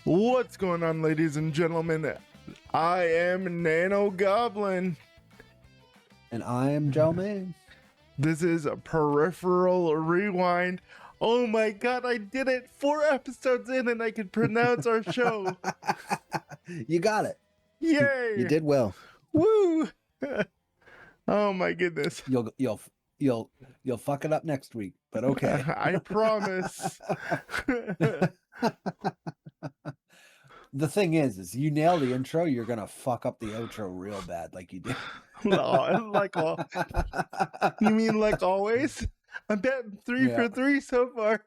What's going on, ladies and gentlemen? I am Nano Goblin. And I am Joe May. This is a Peripheral Rewind. Oh my god, I did it! 4 episodes in and I can pronounce our show. You got it. Yay! You did well. Woo! Oh my goodness. You'll fuck it up next week, but okay. I promise. The thing is you nail the intro, you're gonna fuck up the outro real bad, like you did. You mean like always? I'm betting 3 for 3 so far.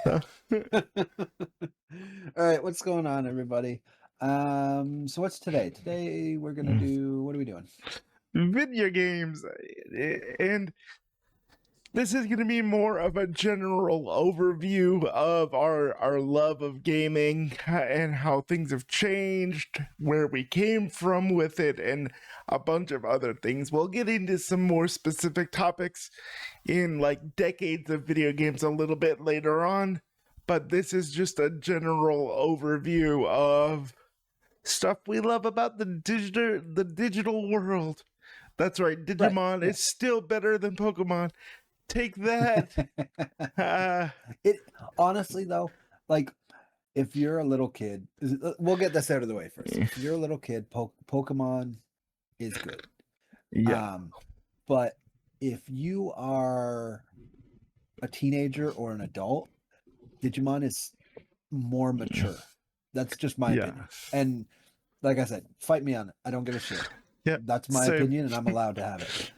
All right, what's going on, everybody? So what's today? Today we're gonna do, what are we doing? Video games, and this is going to be more of a general overview of our love of gaming and how things have changed, where we came from with it, and a bunch of other things. We'll get into some more specific topics in like decades of video games a little bit later on, but this is just a general overview of stuff we love about the digital world. That's right, Digimon is still better than Pokemon. Take that. It honestly though, like if you're a little kid, we'll get this out of the way first. If you're a little kid, Pokemon is good. Yeah. But if you are a teenager or an adult, Digimon is more mature. That's just my opinion. And like I said, fight me on it. I don't give a shit. Yeah, that's my opinion, and I'm allowed to have it.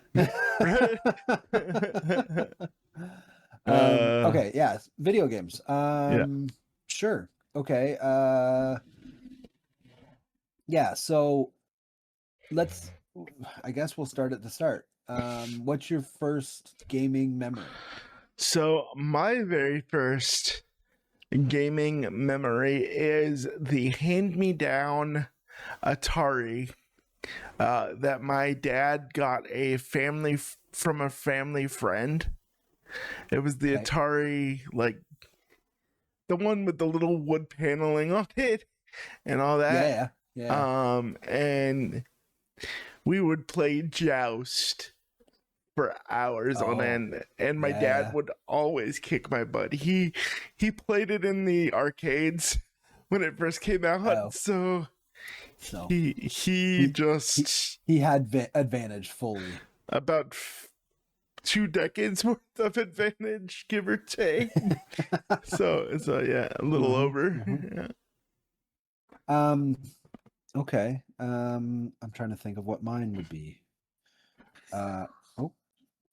Okay, yeah, video games. Sure. Okay. Yeah, so I guess we'll start at the start. What's your first gaming memory? So my very first gaming memory is the hand-me-down Atari that my dad got from a family friend. It was the Atari, like the one with the little wood paneling on it and all that. Yeah. And we would play Joust for hours on end, and my dad would always kick my butt. He played it in the arcades when it first came out, so he had advantage fully. About 2 decades worth of advantage, give or take. so yeah, a little over. Okay. I'm trying to think of what mine would be.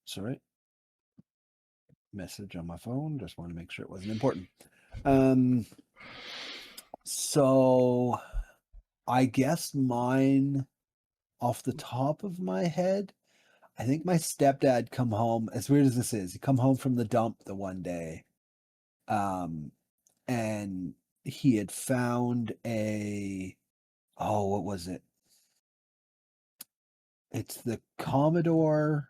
Sorry. Message on my phone. Just want to make sure it wasn't important. So I guess mine, off the top of my head, I think my stepdad come home, as weird as this is, he come home from the dump the one day, and he had found what was it? It's the Commodore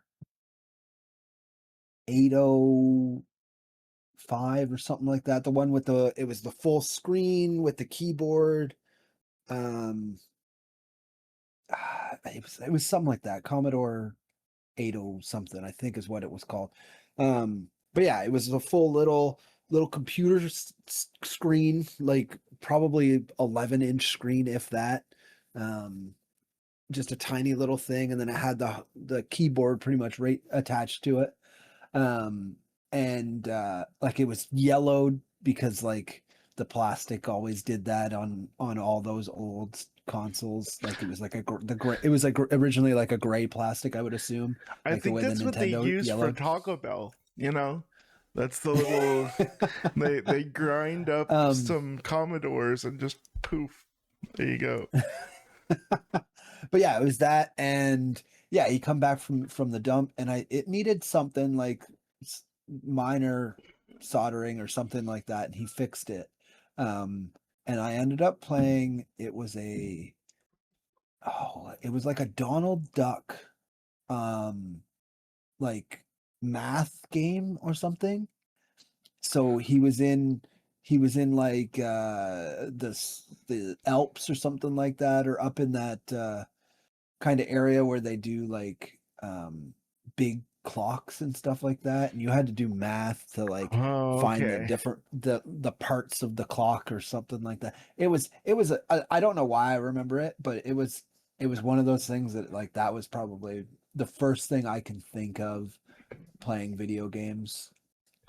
805 or something like that. The one with it was the full screen with the keyboard. It was something like that. Commodore 80 something, I think is what it was called. But yeah, it was a full little computer screen, like probably 11-inch screen, if that. Just a tiny little thing, and then it had the keyboard pretty much right attached to it. Like it was yellowed because like the plastic always did that on all those old consoles. Like it was like it was like originally like a gray plastic, I would assume. I like think that's what they use for Taco Bell, you know? That's the little they grind up some Commodores and just poof, there you go. But yeah, it was that, and yeah, he come back from the dump, and it needed something like minor soldering or something like that, and he fixed it. And I ended up playing, it was like a Donald Duck like math game or something. So he he was in like the Alps or something like that, or up in that kind of area where they do like big clocks and stuff like that, and you had to do math to like Oh, find the okay. different the parts of the clock or something like that. I don't know why I remember it, but it was one of those things that like that was probably the first thing I can think of playing video games.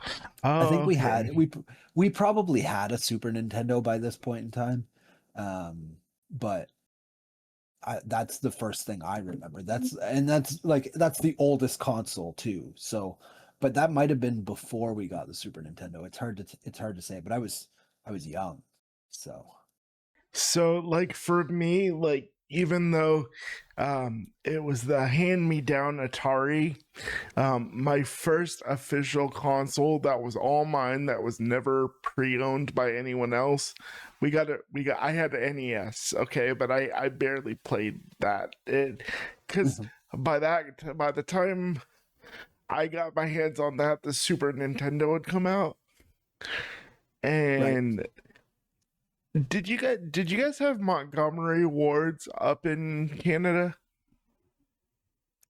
I Oh, think okay. we probably had a Super Nintendo by this point in time, but that's the first thing I remember. That's the oldest console too. So, but that might have been before we got the Super Nintendo. It's hard to say. But I was young, so So, like for me, like even though it was the hand-me-down Atari, my first official console that was all mine, that was never pre-owned by anyone else. I had the NES, okay, but I barely played that. Because Mhm. by the time I got my hands on that, the Super Nintendo had come out. Right. And did you guys have Montgomery wards up in Canada?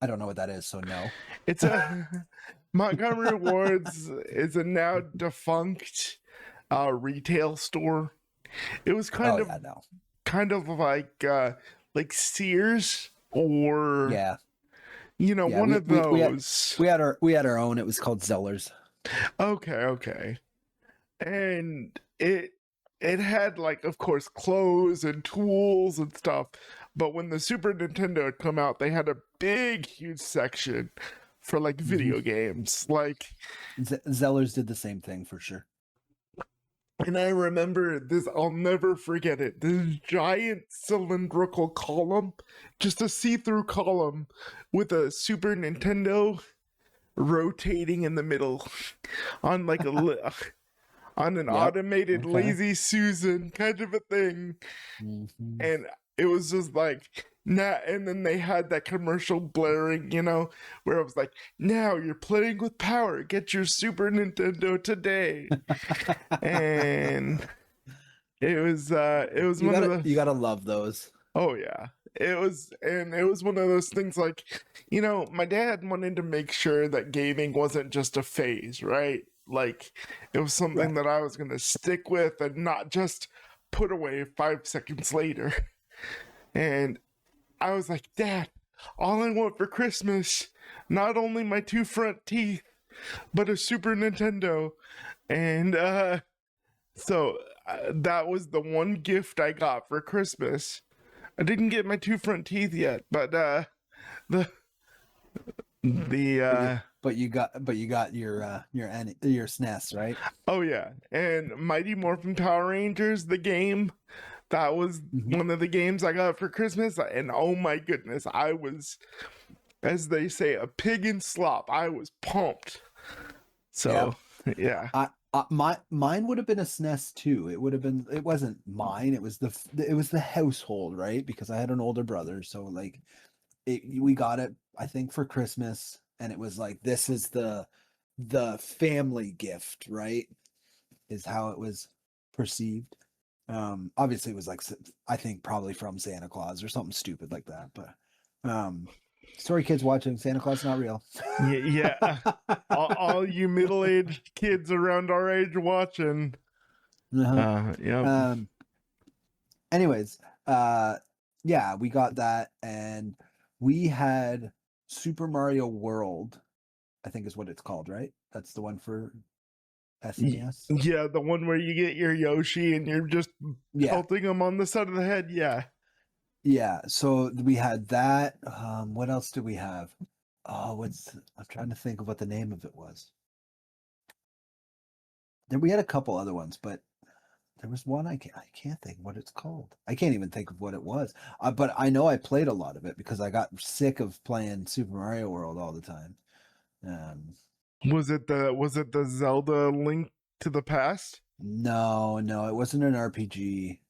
I don't know what that is, so no. It's a Montgomery wards is a now defunct retail store. It was Oh yeah, no. kind of like Sears, or Yeah, yeah. one of those. We had our own. It was called Zellers. Okay, okay. And it had, like, of course, clothes and tools and stuff, but when the Super Nintendo had come out, they had a big huge section for like Hmm. video games, like. Zellers did the same thing for sure. And I remember this, I'll never forget it, this giant cylindrical column, just a see-through column with a Super Nintendo rotating in the middle on like on an Yep. automated Okay. lazy Susan kind of a thing. Hmm. And it was just like, nah. And then they had that commercial blaring, where it was like, now you're playing with power, get your Super Nintendo today. And it was one of You those. gotta love those. Oh yeah. It was one of those things, like, my dad wanted to make sure that gaming wasn't just a phase, right? Like, it was something Right. that I was going to stick with and not just put away 5 seconds later. And I was like, Dad, all I want for Christmas, not only my two front teeth, but a Super Nintendo. And so that was the one gift I got for Christmas. I didn't get my two front teeth yet, but the the But you got your SNES, right? oh yeah, and Mighty Morphin Power Rangers, the game, that was Hmm. one of the games I got for Christmas, and oh my goodness, I was, as they say, a pig in slop. I was pumped. Yep. So yeah. Mine would have been a SNES too. It wasn't mine. It was the household, right? Because I had an older brother, so like we got it I think for Christmas, and it was like this is the family gift, right? Is how it was perceived. Obviously it was like I think probably from Santa Claus or something stupid like that, but um sorry kids watching, Santa Claus not real. Yeah, yeah. All you middle-aged kids around our age watching. Uh-huh. Yep. Um anyways, uh yeah, we got that, and we had Super Mario World, I think is what it's called, right? That's the one for SNES. Yeah, the one where you get your Yoshi and you're just Yeah. pelting him on the side of the head. Yeah. Yeah, so we had that. What else do we have? Oh, I'm trying to think of what the name of it was. Then we had a couple other ones, but there was one I can't think what it's called. I can't even think of what it was. But I know I played a lot of it because I got sick of playing Super Mario World all the time. Um, Was it the Zelda Link to the Past? no, it wasn't an RPG.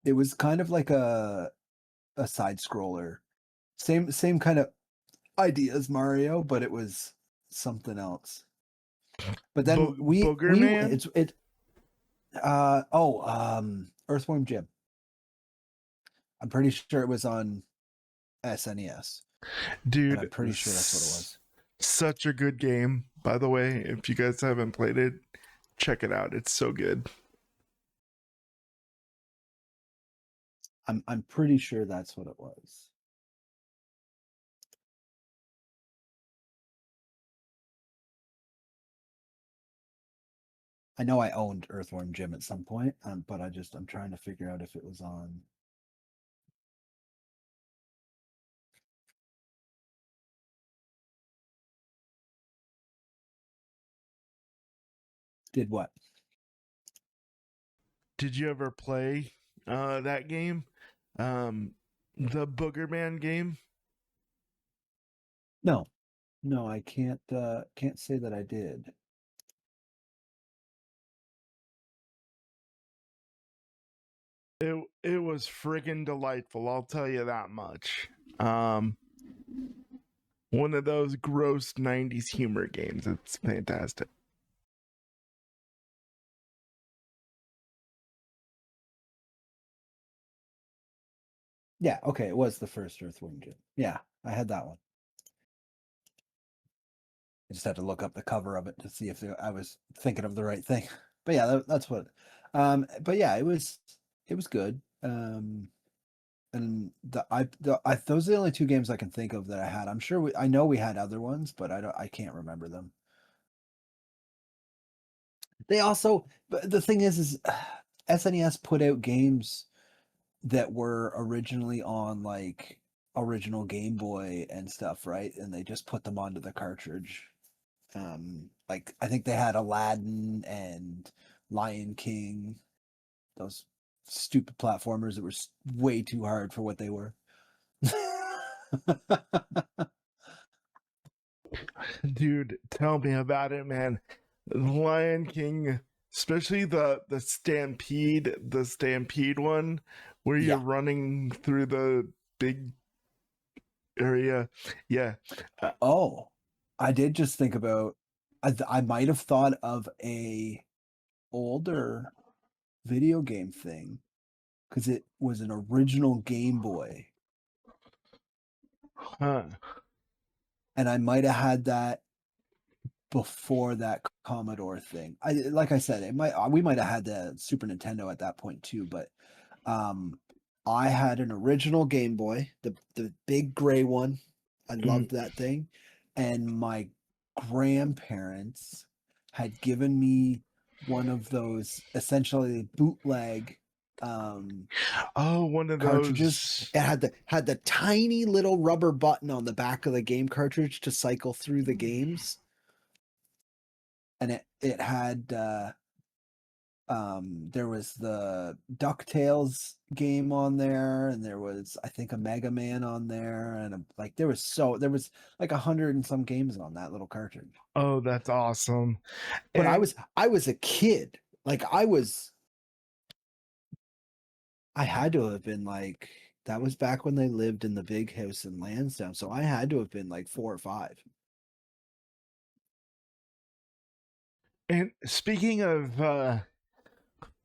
It was kind of like a side scroller. Same kind of idea as Mario, but it was something else. But then Booger Man? Earthworm Jim. I'm pretty sure it was on SNES, and I'm Dude, pretty sure that's what it was. such a good game, by the way. If you guys haven't played it, check it out. It's so good. I'm pretty sure that's what it was. I know I owned Earthworm Jim at some point, but I'm trying to figure out if it was on. Did what? Did you ever play that game? The Booger Man game? No, no, I can't say that I did. It was friggin' delightful, I'll tell you that much. Um One of those gross 90s humor games. It's fantastic. Yeah, okay, it was the first Earthworm Jim. Yeah, I had that one. I just had to look up the cover of it to see if I was thinking of the right thing. But yeah, that's what. But yeah, it was good. And those are the only two games I can think of that I had. I'm sure I know we had other ones, but I can't remember them. They also, but the thing is SNES put out games that were originally on like original Game Boy and stuff, right? And they just put them onto the cartridge. Like I think they had Aladdin and Lion King, those stupid platformers that were way too hard for what they were. Dude, tell me about it, man. Lion King, especially the stampede one where you're Yeah. running through the big area. Yeah. Oh, I did just think about. I might have thought of a older video game thing because it was an original Game Boy, Huh. and I might have had that before that Commodore thing. Like I said, we might have had the Super Nintendo at that point too, but um I had an original Game Boy, the big gray one. I loved that thing. And my grandparents had given me one of those essentially bootleg Oh, one of cartridges. those. It had the tiny little rubber button on the back of the game cartridge to cycle through the games. And it had there was the DuckTales game on there, and there was I think a Mega Man on there, and like there was like 100 and some games on that little cartridge. Oh, that's awesome. But And I was a kid. Like I had to have been like that was back when they lived in the big house in Lansdowne, so I had to have been like 4 or 5. speaking of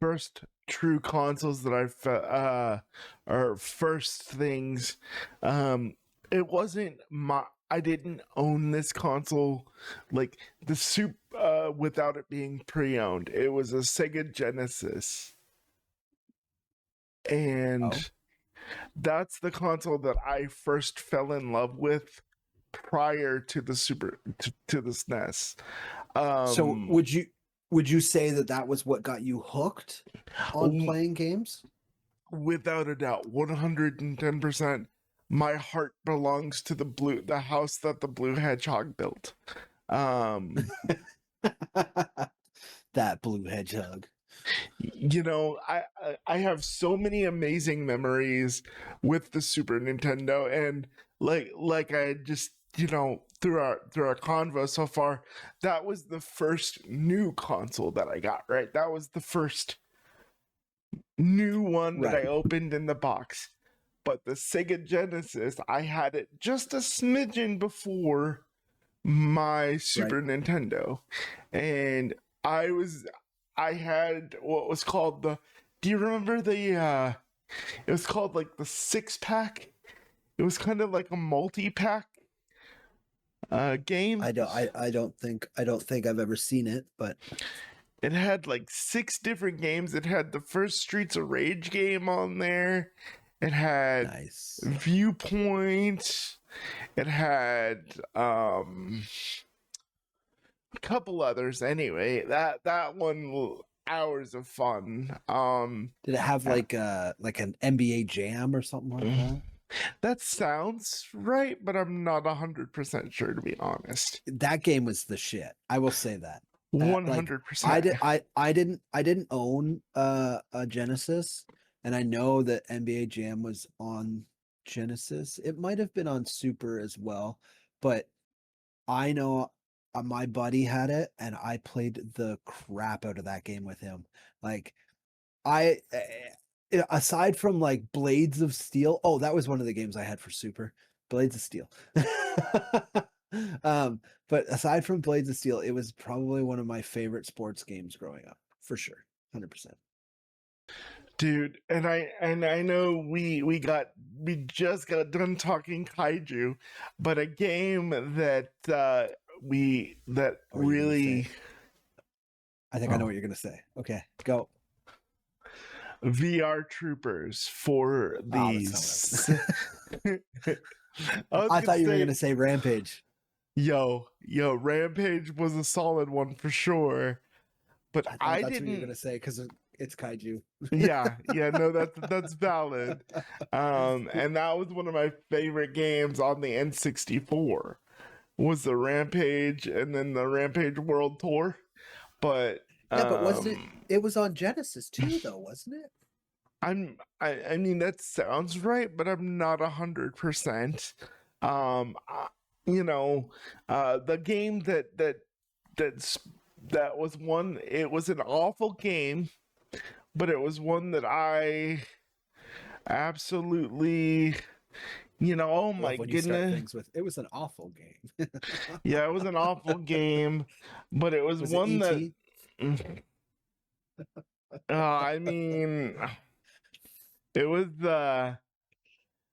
first true consoles that I've or first things, it wasn't my I didn't own this console like the soup without it being pre-owned. It was a Sega Genesis, Oh. and that's the console that I first fell in love with prior to the to the SNES. So um would you say that that was what got you hooked on playing games? Without a doubt, 110%. My heart belongs to the house that the blue hedgehog built. Um, That blue hedgehog. you know, I have so many amazing memories with the Super Nintendo, and like I just through our convo so far, that was the first new console that I got. Right, that was the first new one that I Right. opened in the box. But the Sega Genesis, I had it just a smidgen before my Right. Super Nintendo, and I had what was called the. Do you remember the? It was called like the 6 pack. It was kind of like a multi-pack game. I don't think I've ever seen it, but It had like 6 different games. It had the first Streets of Rage game on there. It had nice. Viewpoint. It had a couple others. Anyway, that one hours of fun. Did it have uh, like an NBA Jam or something like that? that sounds right, but I'm not 100% sure, to be honest. That game was the shit. I will say that. Like 100%. I didn't own a Genesis, and I know that NBA Jam was on Genesis. It might have been on Super as well, but I know my buddy had it, and I played the crap out of that game with him. Like aside from like Blades of Steel, oh, that was one of the games I had for Super. Blades of Steel. um, but aside from Blades of Steel, it was probably one of my favorite sports games growing up, for sure. 100%. Dude, and I know we just got done talking kaiju, but a game that we that What are you gonna really say? I think I know what you're gonna say. Okay, go. VR troopers for Oh, that's these. not what I was I gonna thought you were say, gonna say Rampage. yo, Rampage was a solid one for sure, but I thought I that's what you were didn't. gonna say because it's kaiju. Yeah, no, that's valid. And that was one of my favorite games on the N64 was the Rampage and then the Rampage World Tour. But Yeah, but wasn't it? It was on Genesis too, though, wasn't it? I mean that sounds right, but I'm not 100%. Um, I- you know, the game that's that was one. It was an awful game, but it was one that I absolutely, oh my Love when you start goodness. things with it was an awful game. Yeah, it was an awful game, but it was Was it one that, ET? I mean, it was,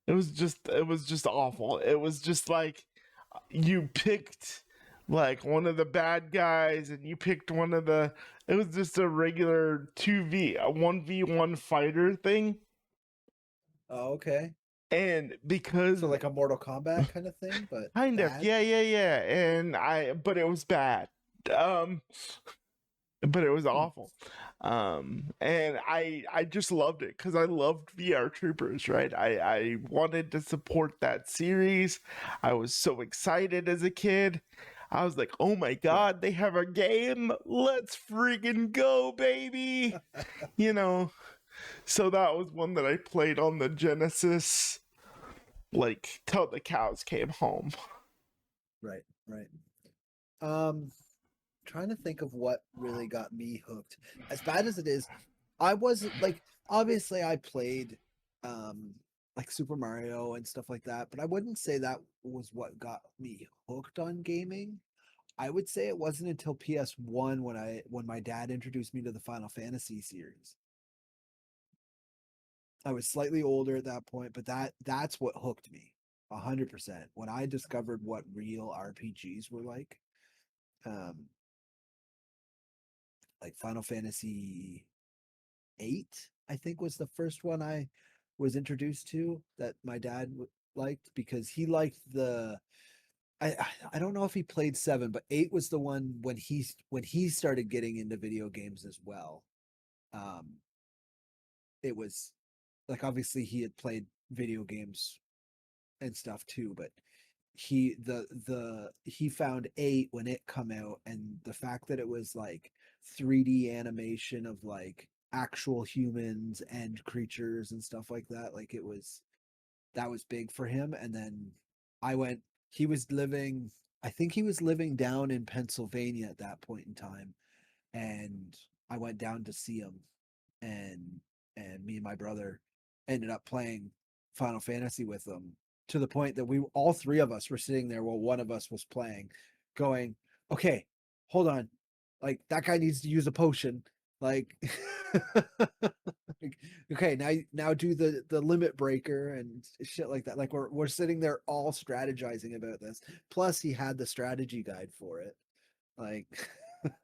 it was just awful. It was just like you picked like one of the bad guys and you picked one of the, it was just a regular 2v, a 1v1 fighter thing. Oh, okay. And because So like a Mortal Kombat kind of thing, but kind of, bad. yeah, and but it was bad. Um, but it was Hmm. awful. And I just loved it because I loved VR Troopers, right? I wanted to support that series. I was so excited as a kid. I was like, oh my Yeah. god, they have a game. Let's freaking go, baby. You know, so that was one that I played on the Genesis, like till the cows came home. Right, right. Um, trying to think of what really got me hooked. As bad as it is, I wasn't like obviously I played um like Super Mario and stuff like that, but I wouldn't say that was what got me hooked on gaming. I would say it wasn't until PS1 when my dad introduced me to the Final Fantasy series. I was slightly older at that point, but that's what hooked me 100%. When I discovered what real RPGs were um, like Final Fantasy 8, I think was the first one I was introduced to that my dad liked because he liked the I don't know if he played 7, but 8 was the one when he started getting into video games as well. Um, it was like obviously he had played video games and stuff too, but he found 8 when it come out, and the fact that it was like 3D animation of like actual humans and creatures and stuff like that, like that was big for him. And then I went he was living I think he was living down in Pennsylvania at that point in time, and I went down to see him, and me and my brother ended up playing Final Fantasy with him to the point that we all three of us were sitting there while one of us was playing, going, okay, hold on, like that guy needs to use a potion, like, okay, now do the limit breaker and shit like that. Like we're sitting there all strategizing about this. Plus, he had the strategy guide for it. Like,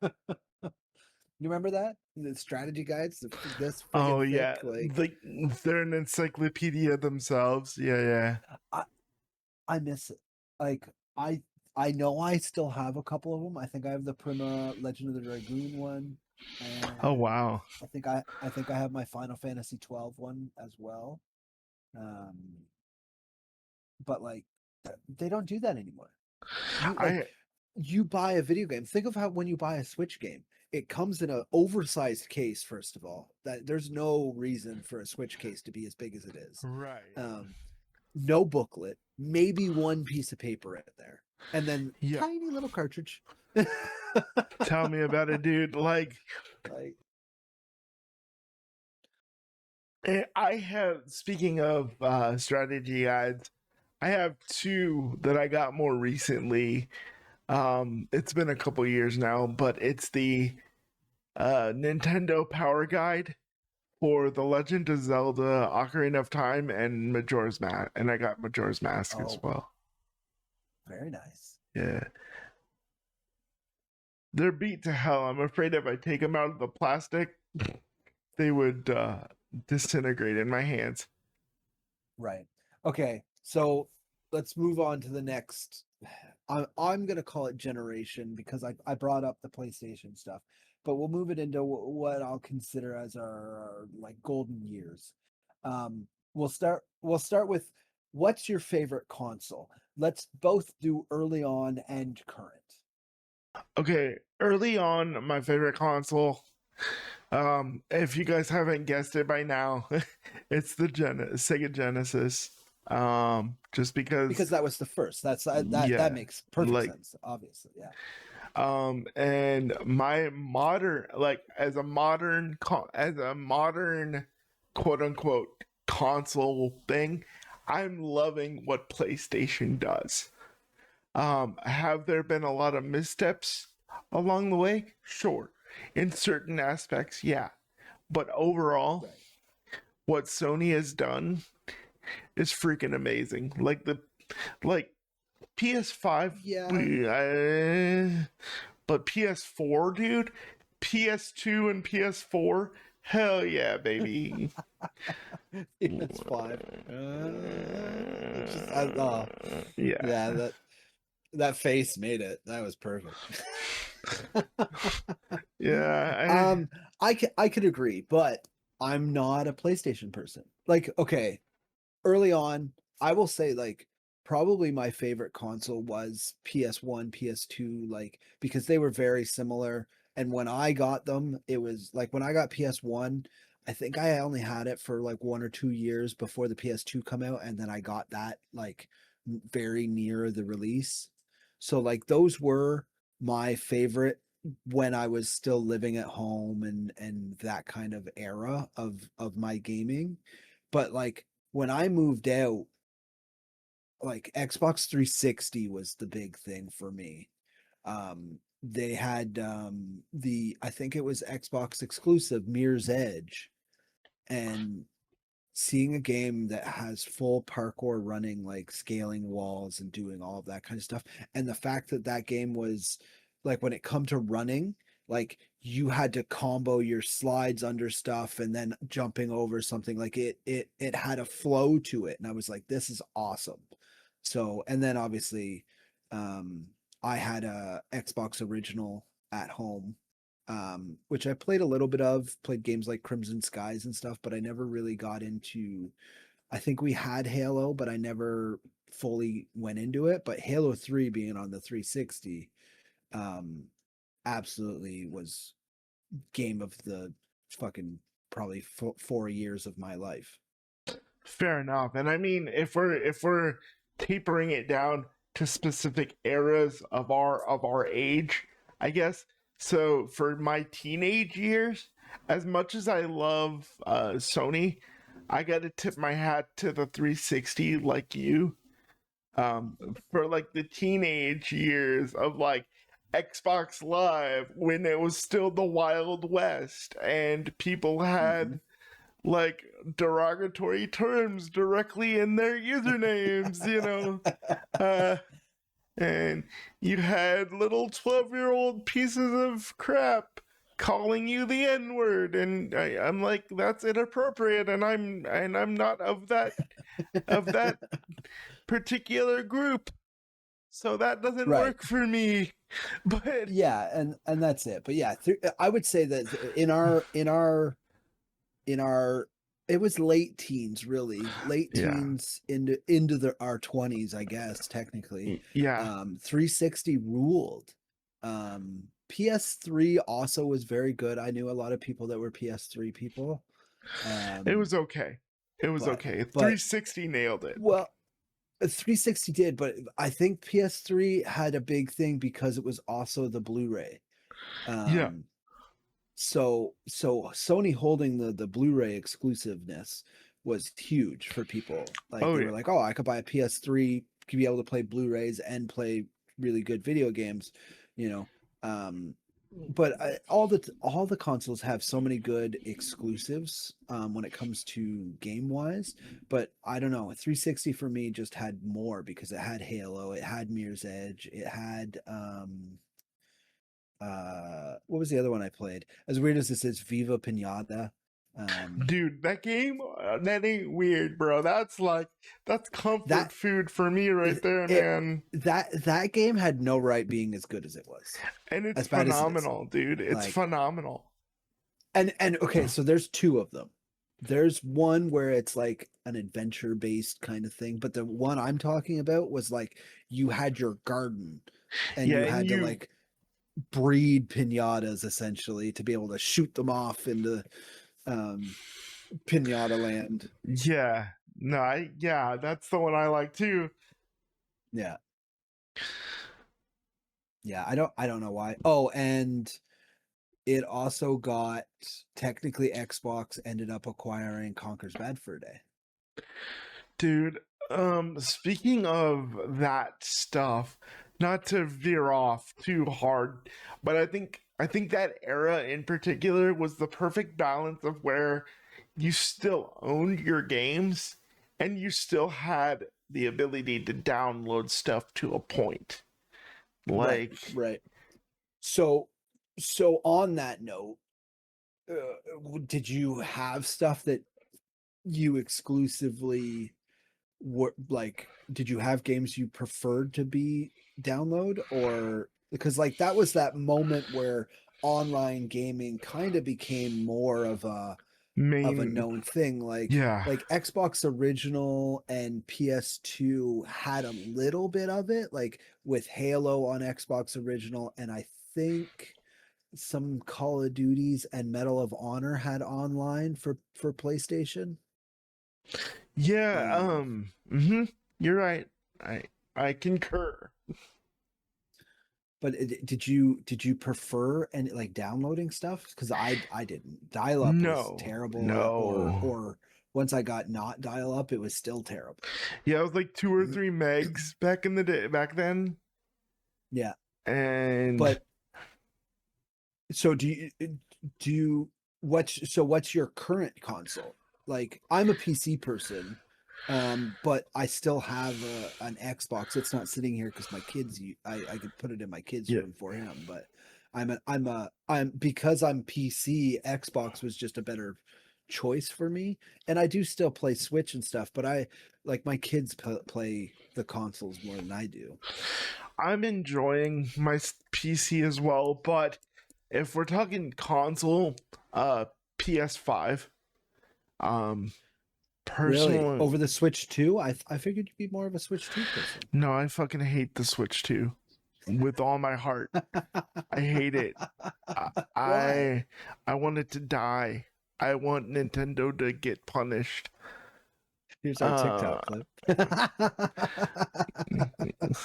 you remember that the strategy guides, this Oh friggin' yeah, thick, like. like they're an encyclopedia themselves. Yeah, yeah. I, I miss it. Like I I know I still have a couple of them. I think I have the Prima Legend of the Dragoon one, Oh and wow. I think I have my Final Fantasy 12 one as well. Um, but like they don't do that anymore. You like I you buy a video game. Think of how when you buy a Switch game, it comes in an oversized case. First of all, that there's no reason for a Switch case to be as big as it is. right. Um, no booklet, maybe one piece of paper in there, and then Yeah. tiny little cartridge. Tell me about it, dude. Like Like, I have, speaking of strategy guides, I have two that I got more recently. It's been a couple years now, but it's the Nintendo Power Guide for The Legend of Zelda: Ocarina of Time and Majora's Mask, and I got Majora's Mask as oh, well. very nice. Yeah, they're beat to hell. I'm afraid if I take them out of the plastic, they would disintegrate in my hands. Right. Okay. So let's move on to the next. I'm going to call it generation because I brought up the PlayStation stuff, but we'll move it into what I'll consider as our like golden years. We'll start with what's your favorite console? Let's both do early on and current. Okay, early on, my favorite console. If you guys haven't guessed it by now, it's the Sega Genesis. Just Because because, that was the first. That yeah, makes perfect like, sense, obviously. Yeah. and my modern, like, as a modern, quote unquote, console thing, I'm loving what PlayStation does. Have there been a lot of missteps along the way? Sure. In certain aspects, yeah. But overall, Right. what Sony has done is freaking amazing. Like PS5, Yeah. but PS4, dude, PS2 and PS4, hell yeah, baby. PS5. It's just Yeah. yeah, that face made it. That was perfect. Yeah. I could agree, but I'm not a PlayStation person. Like, okay, early on, I will say like probably my favorite console was PS1, PS2, like because they were very similar. And when I got them, it was like when I got PS1, I think I only had it for like 1 or 2 years before the PS2 come out, and then I got that like very near the release. So like those were my favorite when I was still living at home and that kind of era of my gaming. But like when I moved out, like Xbox 360 was the big thing for me. They had the I think it was Xbox exclusive Mirror's Edge, and seeing a game that has full parkour running, like scaling walls and doing all of that kind of stuff, and the fact that that game was like when it come to running, like you had to combo your slides under stuff and then jumping over something, like it had a flow to it, and I was like, this is awesome. So, and then obviously um I had a Xbox original at home, which I played a little bit of, played games like Crimson Skies and stuff, but I never really got into. I think we had Halo, but I never fully went into it. But Halo 3 being on the 360, um, absolutely was game of the fucking probably 4 years of my life. Fair enough. And I mean, if we're tapering it down to specific eras of our age, I guess. So for my teenage years, as much as I love Sony, I got to tip my hat to the 360 like you. um for like the teenage years of like Xbox Live when it was still the Wild West and people Mhm. had like derogatory terms directly in their usernames, uh and you had little 12-year-old pieces of crap calling you the N-word, and I'm like, that's inappropriate, and I'm not of that particular group, so that doesn't Right. work for me. But Yeah, and that's it. But yeah, I would say that in our it was late teens, really late yeah, teens into our 20s, I guess technically. yeah, 360 ruled. PS3 also was very good. I knew a lot of people that were PS3 people. it Um, was okay. It was but okay. but 360 nailed it. well, 360 did, but I think PS3 had a big thing because it was also the Blu-ray. Yeah. Um, so Sony holding the Blu-ray exclusiveness was huge for people. Like Oh they yeah. were like, "Oh, I could buy a PS3, could be able to play Blu-rays and play really good video games," you know. Um, but all the consoles have so many good exclusives when it comes to game wise. But I don't know, 360 for me just had more because it had Halo, it had Mirror's Edge, it had what was the other one I played? As weird as this is, Viva Pinata. Dude, that game, that ain't weird, bro. That's comfort That food for me right there, it man. that game had no right being as good as it was, And it's as bad as it is. phenomenal, dude. It's Like, phenomenal. and okay, so there's two of them. There's one where it's like an adventure based kind of thing, but the one I'm talking about was like you had your garden and Yeah, you and had to you like breed pinatas essentially to be able to shoot them off into um pinata land. yeah. No, yeah, that's the one I like too. Yeah. Yeah, I don't know why. Oh, and it also got technically Xbox ended up acquiring Conker's Bad Fur Day. Dude, speaking of that stuff, not to veer off too hard, but I think that era in particular was the perfect balance of where you still owned your games and you still had the ability to download stuff to a point. Right, Like, right. So so on that note, did you have stuff that you exclusively were like did you have games you preferred to be download, or because like that was that moment where online gaming kind of became more of a main, known thing, yeah, like Xbox original and PS2 had a little bit of it, like with Halo on Xbox original, and I think some Call of Duties and Medal of Honor had online for PlayStation. yeah, um you're right. I I concur. but did you prefer any like downloading stuff? Because I didn't. Dial up was No, terrible, no. or once I got not dial up, it was still terrible. Yeah, it was like 2 or 3 megs back in the day, back then. Yeah, And but so do you what's your current console? Like I'm a PC person, but I still have an Xbox. It's not sitting here because my kids. I could put it in my kids' yeah, room for him, but I'm because I'm PC. Xbox was just a better choice for me, and I do still play Switch and stuff. But I like my kids play the consoles more than I do. I'm enjoying my PC as well, but if we're talking console, PS5. Um, Really, personally, over the Switch 2, I figured you'd be more of a Switch 2 person. no, I fucking hate the Switch 2 with all my heart. I hate it. I Why? I, I want it to die. I want Nintendo to get punished. Here's our Uh, TikTok clip.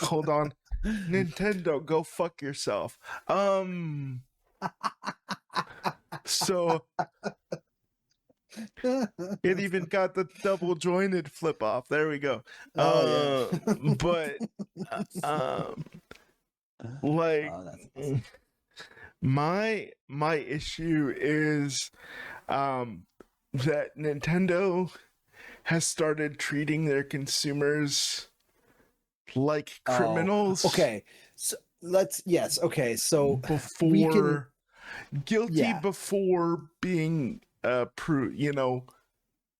hold on. Nintendo, go fuck yourself. Um, so It even got the double jointed flip off. There we go. Oh yeah. But like Oh, that's awesome. my issue is that Nintendo has started treating their consumers like Oh, criminals okay. So yes, okay. So we can, before guilty yeah, before being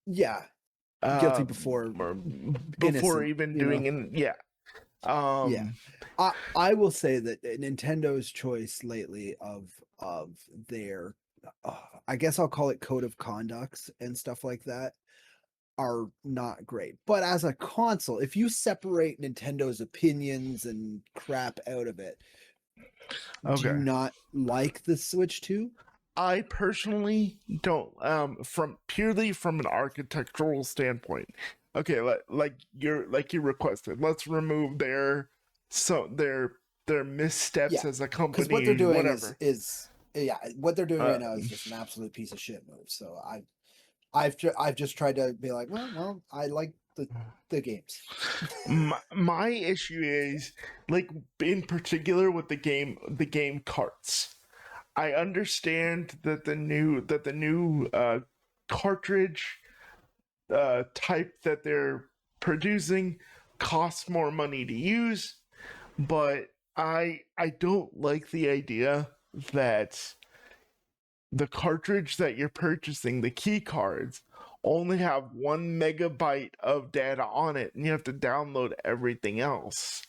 yeah, guilty uh before or before innocent, even you know. doing it. Yeah. Yeah. Um I will say that Nintendo's choice lately of their I guess I'll call it code of conducts and stuff like that are not great. But as a console, if you separate Nintendo's opinions and crap out of it, do you okay. not like the Switch 2? I personally don't from purely from an architectural standpoint. Okay, like you requested. Let's remove their missteps Yeah, as a because what they're company, doing whatever. is yeah, what they're doing Uh, right now is just an absolute piece of shit move. So I've just tried to be like, well, I like the games. my issue is like in particular with the game carts. I understand that the new cartridge type that they're producing costs more money to use, but I don't like the idea that the cartridge that you're purchasing, the key cards, only have 1 megabyte of data on it, and you have to download everything else.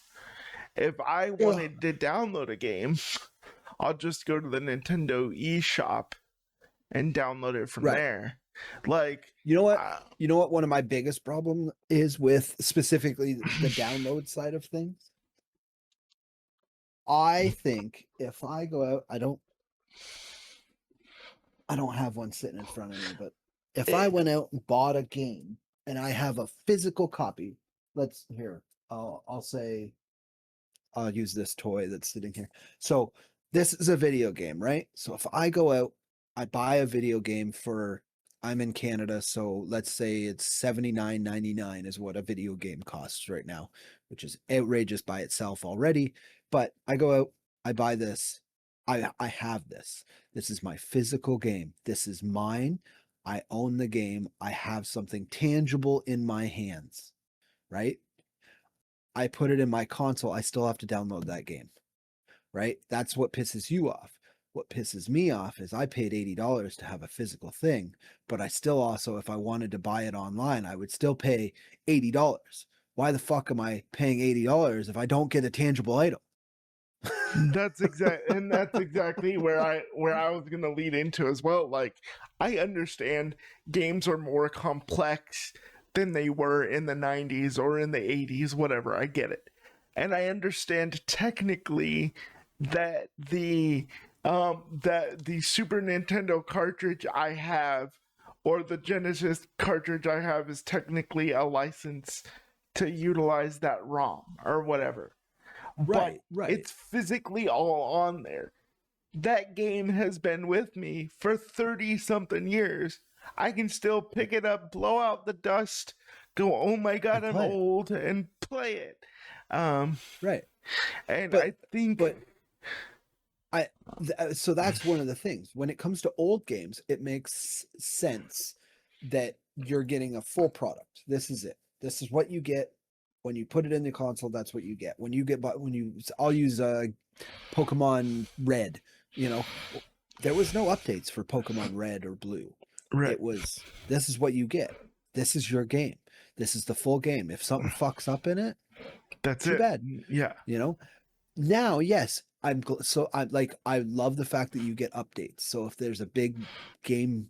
If I Yeah. wanted to download a game, I'll just go to the Nintendo eShop and download it from Right. there. Like, You know what? uh, You know what one of my biggest problem is with specifically the download side of things? I think if I go out, I don't have one sitting in front of me, but if I it, went out and bought a game and I have a physical copy, let's here, I'll say I'll use this toy that's sitting here. So this is a video game, right? So if I go out, I buy a video game for I'm in Canada, so let's say it's $79.99 is what a video game costs right now, which is outrageous by itself already. But I go out, I buy this. I have this. This is my physical game. This is mine. I own the game. I have something tangible in my hands, right? I put it in my console, I still have to download that game, right? That's what pisses you off. What pisses me off is I paid $80 to have a physical thing, but I still also, if I wanted to buy it online, I would still pay $80. Why the fuck am I paying $80 if I don't get a tangible item? that's exactly where I was gonna lead into as well. Like, I understand games are more complex than they were in the 90s or in the 80s, whatever. I get it. And I understand technically that the Super Nintendo cartridge I have or the Genesis cartridge I have is technically a license to utilize that ROM or whatever, but Right, right. it's physically all on there. That game has been with me for 30 something years. I can still pick it up, blow out the dust, go, oh my god, And I'm play it. old, and play it. Um, Right. and But I think, but so that's one of the things. When it comes to old games, it makes sense that you're getting a full product. This is it. This is what you get when you put it in the console. That's what you get. When you get, but when you, I'll use Pokemon Red. You know, there was no updates for Pokemon Red or Blue. right, It was this is what you get. This is your game. This is the full game. If something fucks up in it, that's too it. bad. Yeah. You know, now yes, so I like I love the fact that you get updates. So if there's a big game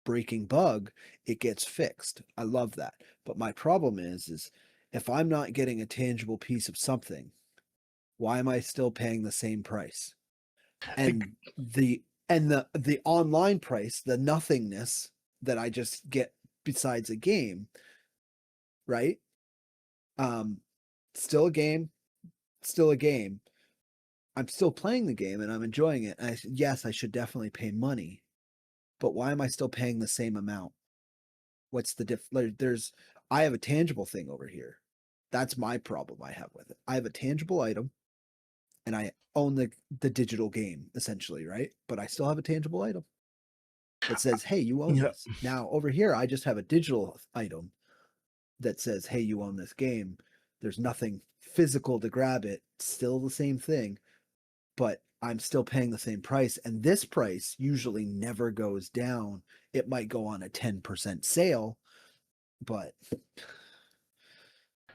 breaking bug, it gets fixed. I love that. But my problem is if I'm not getting a tangible piece of something, why am I still paying the same price? And the online price, the nothingness that I just get besides a game, right? Um still a game, still a game. I'm still playing the game and I'm enjoying it. Yes, I should definitely pay money, but why am I still paying the same amount? what's the like, I have a tangible thing over here. That's my problem I have with it. I have a tangible item and I own the digital game essentially, right? But I still have a tangible item that says, "Hey, you own Yeah. this." Now over here, I just have a digital item that says, "Hey, you own this game." There's nothing physical to grab it. Still the same thing, but I'm still paying the same price. And this price usually never goes down. It might go on a 10% sale, but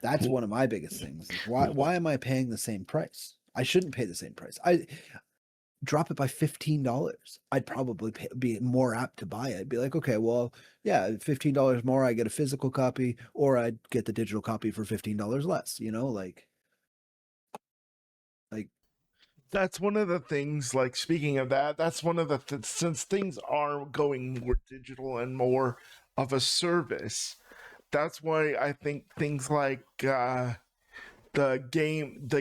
that's one of my biggest things is why am I paying the same price? I shouldn't pay the same price. I drop it by $15. I'd probably be more apt to buy it. I'd be like, okay, well, yeah, $15 more, I get a physical copy, or I'd get the digital copy for $15 less, like That's one of the things, like, speaking of that, that's one of the since things are going more digital and more of a service, that's why I think things like the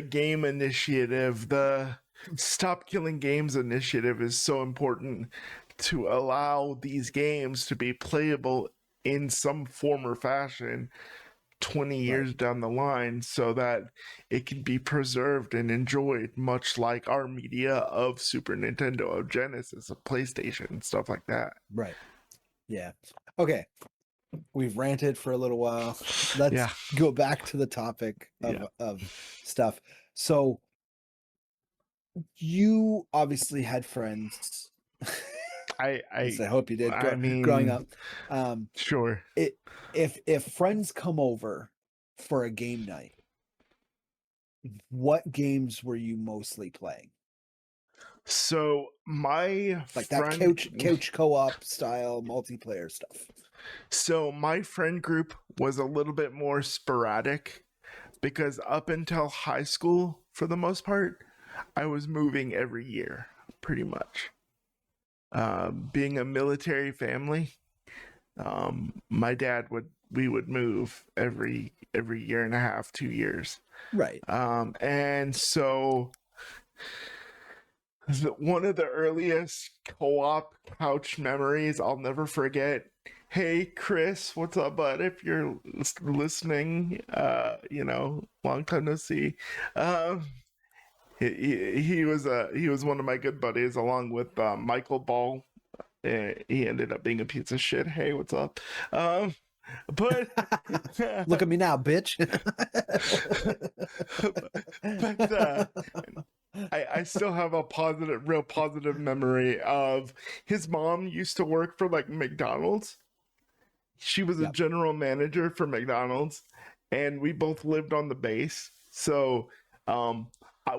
game initiative, the Stop Killing Games initiative is so important to allow these games to be playable in some form or fashion 20 right, years down the line so that it can be preserved and enjoyed, much like our media of Super Nintendo, of Genesis, of PlayStation, stuff like that. right. Yeah. Okay. We've ranted for a little while. Let's Yeah. go back to the topic Yeah. of stuff. So you obviously had friends. I Yes, I I hope you did I growing mean, up. Um, sure. it if friends come over for a game night, what games were you mostly playing? So my Like that friend couch co-op style multiplayer stuff. so my friend group was a little bit more sporadic because up until high school, for the most part, I was moving every year, pretty much. Being a military family, my dad would we would move every year and a half, 2 years. Right. And so one of the earliest co-op couch memories I'll never forget. Hey Chris, what's up, bud? If you're listening, long time no see. Um, he was one of my good buddies, along with Michael Ball. He ended up being a piece of shit. Hey, what's up? Um, but Look at me now, bitch. but I still have a real positive memory of his mom used to work for like McDonald's. She was a Yep. general manager for McDonald's, and we both lived on the base. So um,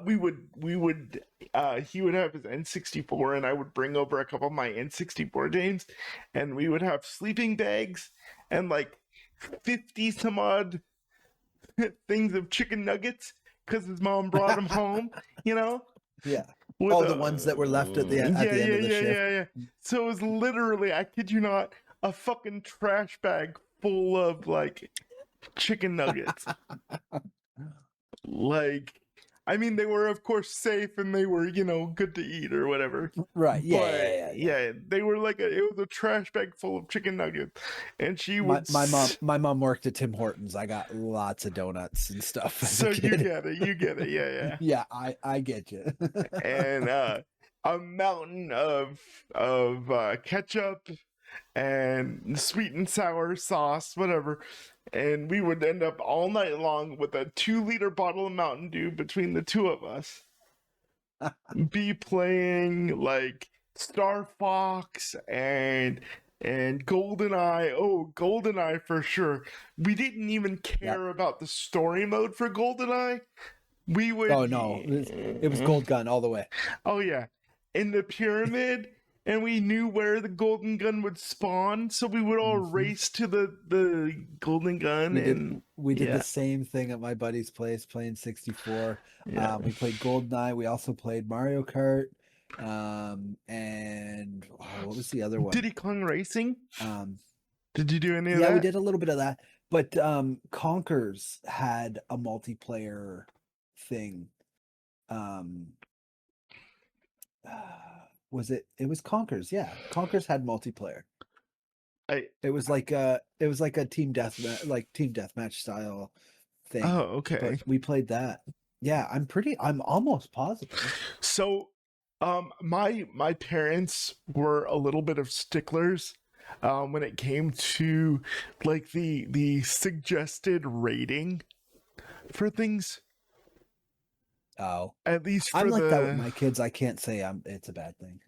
he would have his N64, and I would bring over a couple of my N64 games, and we would have sleeping bags and like 50 some odd things of chicken nuggets because his mom brought them home, you know, Yeah. with Oh, a the ones that were left at yeah, the end yeah, of the yeah, shift. yeah, yeah. So it was literally, I kid you not, a fucking trash bag full of like chicken nuggets. Like, I mean, they were of course safe and they were, good to eat or whatever. Right. Yeah, But yeah, yeah, yeah. yeah, they were like it was a trash bag full of chicken nuggets, and she My would. my mom worked at Tim Hortons. I got lots of donuts and stuff as a So you kid. get it, you get it, yeah, yeah. Yeah, I get you. And a mountain of ketchup and sweet and sour sauce, whatever. And we would end up all night long with a 2 liter bottle of Mountain Dew between the two of us. Be playing like Star Fox and GoldenEye. Oh, GoldenEye for sure. We didn't even Yep. care about the story mode for GoldenEye. We would. Oh no, it was Gold Gun all the way. Oh yeah, in the pyramid, and we knew where the golden gun would spawn, so we would all Mm-hmm. race to the golden gun, and We did the yeah, same thing at my buddy's place playing 64. yeah. We played GoldenEye. We also played Mario Kart. And what was the other one? Diddy Kong Racing. Um, Did you do any of yeah, we that? did a little bit of that. But Conkers had a multiplayer thing. Um, was it? It was Conkers. Yeah, Conkers had multiplayer. I It was like a team deathmatch style oh, thing, but okay. we played that. Yeah, I'm almost positive. So, my parents were a little bit of sticklers, when it came to like the suggested rating for things. Oh, At least I'm for like that with the my kids. I can't say it's a bad thing.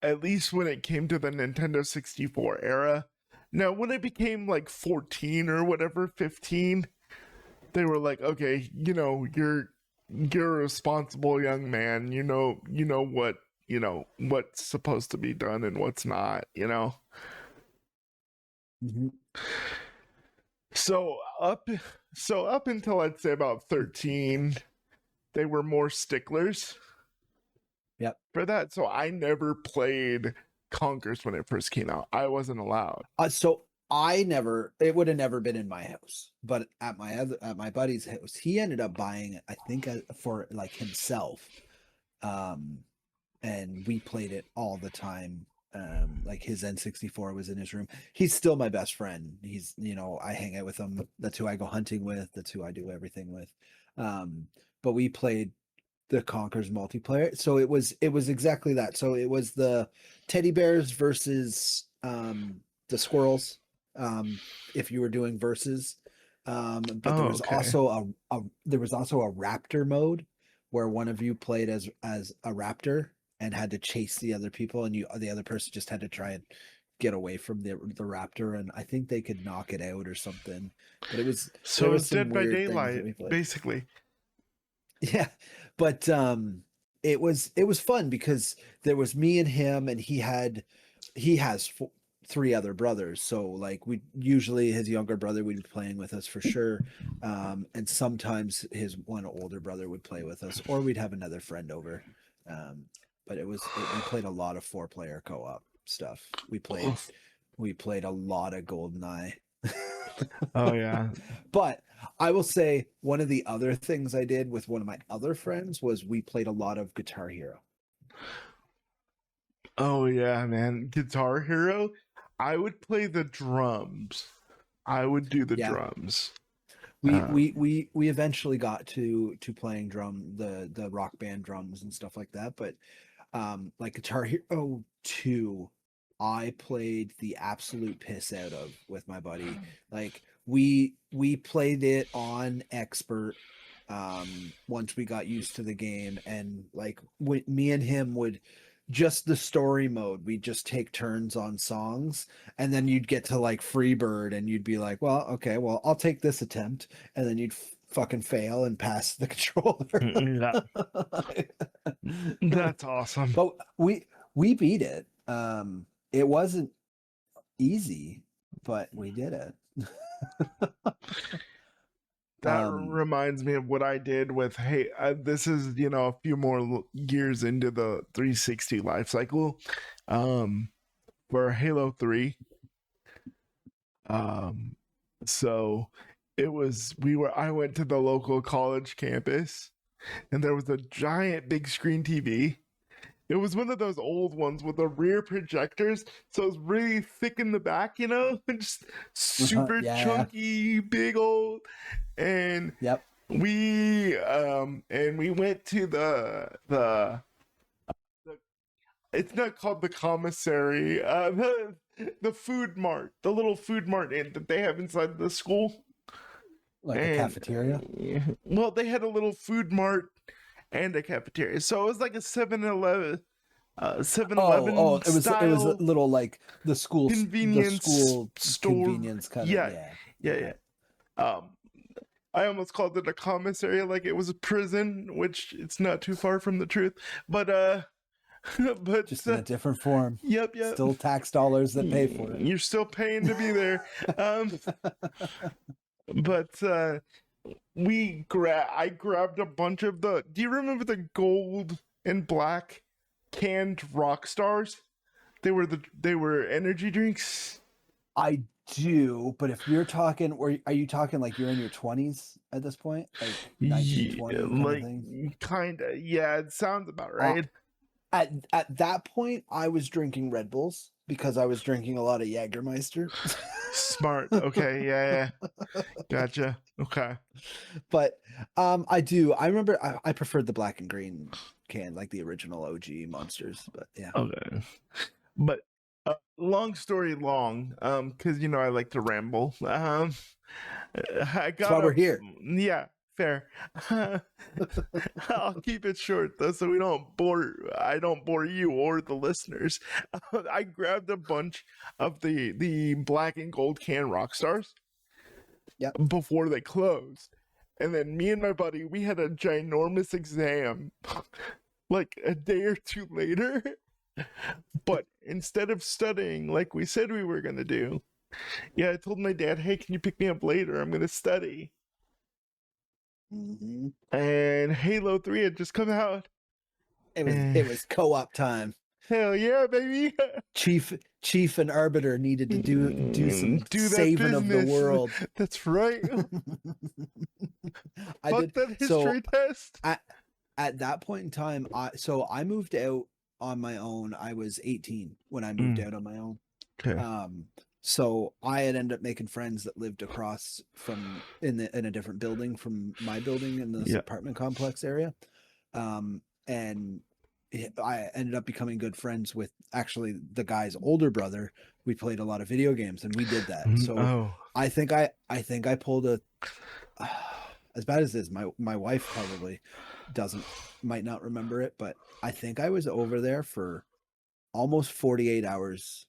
at least when it came to the Nintendo 64 era. Now, when it became like 14 or whatever, 15, they were like, okay, you're a responsible young man. What's supposed to be done and what's not. Hmm. So up so up until I'd say about 13, they were more sticklers Yep. for that. So I never played Conkers when it first came out. I wasn't allowed. So it would have never been in my house, but at my buddy's house, he ended up buying it, I think, for like himself. Um, and we played it all the time. Like his N64 was in his room. He's still my best friend. I hang out with him. That's who I go hunting with. That's who I do everything with. But we played the Conkers multiplayer. So it was exactly that. So it was the teddy bears versus the squirrels. If you were doing versus. But there Oh, was okay. also there was also a raptor mode where one of you played as a raptor and had to chase the other people, and the other person just had to try and get away from the raptor, and I think they could knock it out or something. But there So was it's some Dead by weird things that Daylight, we played. basically. Yeah, but it was fun because there was me and him, and he has three other brothers. So like we usually his younger brother would be playing with us for sure, and sometimes his one older brother would play with us, or we'd have another friend over. Um, but we played a lot of 4-player co-op stuff. We played a lot of GoldenEye. Oh yeah. But I will say one of the other things I did with one of my other friends was we played a lot of Guitar Hero. Oh yeah, man. Guitar Hero. I would play the drums. I would do the Yeah, drums. we Um, we we we eventually got to playing the rock band drums and stuff like that. But like Guitar Hero 2, I played the absolute piss out of with my buddy. Like we played it on expert once we got used to the game, and like me and him would just the story mode, we'd just take turns on songs, and then you'd get to like Freebird and you'd be like, well, okay, well, I'll take this attempt, and then you'd fucking fail and pass the controller. yeah, that's awesome. But we beat it. It wasn't easy, but we did it. That um reminds me of what I did with hey. This is a few more years into the 360 life cycle, um, for Halo 3. Um, so it was we were I went to the local college campus, and there was a giant big screen TV. It was one of those old ones with the rear projectors, so it was really thick in the back, just super yeah. chunky, big old. And Yep. we went to the it's not called the commissary, the food mart, the little food mart that they have inside the school. Like a And cafeteria. well, they had a little food mart and a cafeteria, so it was like a 7-Eleven It was a style little like the convenience school store. convenience kind of, Yeah, yeah. yeah, Okay. yeah. um I almost called it a commissary, like it was a prison, which it's not too far from the truth. But but Just in a different form. yep. Still tax dollars that pay for You're still paying to be there. Um, it. but I grabbed a bunch of the. Do you remember the gold and black canned rock stars? They were energy drinks. I do, but if you're talking, or are you talking like you're in your 20s at this point, like Yeah, 1920 kind of like thing? kinda. Yeah, it sounds about Uh, right. At that point, I was drinking Red Bulls because I was drinking a lot of Jägermeister. Smart. Okay. Yeah. Gotcha. Okay. But I remember I preferred the black and green can, like the original OG Monsters. But yeah, Okay. But long story long, because I like to ramble. I that's why got we're up. here. Yeah, fair. I'll keep it short though, so I don't bore you or the listeners. I grabbed a bunch of the black and gold can rock stars Yep. before they closed. And then me and my buddy, we had a ginormous exam like a day or two later. But instead of studying like we said we were going to do, yeah, I told my dad, hey, can you pick me up later? I'm going to study. Mm-hmm. And Halo 3 had just come out. It was co-op time. Hell yeah, baby. Chief and Arbiter needed to do some saving of the world. That's right. Fuck that history test. At that point in time, I moved out on my own. I was 18 when I moved out on my own. Okay. So I had ended up making friends that lived across from in a different building from my building in this apartment complex area. And I ended up becoming good friends with actually the guy's older brother. We played a lot of video games and we did that. So I think I pulled a as bad as this, my wife probably might not remember it, but I think I was over there for almost 48 hours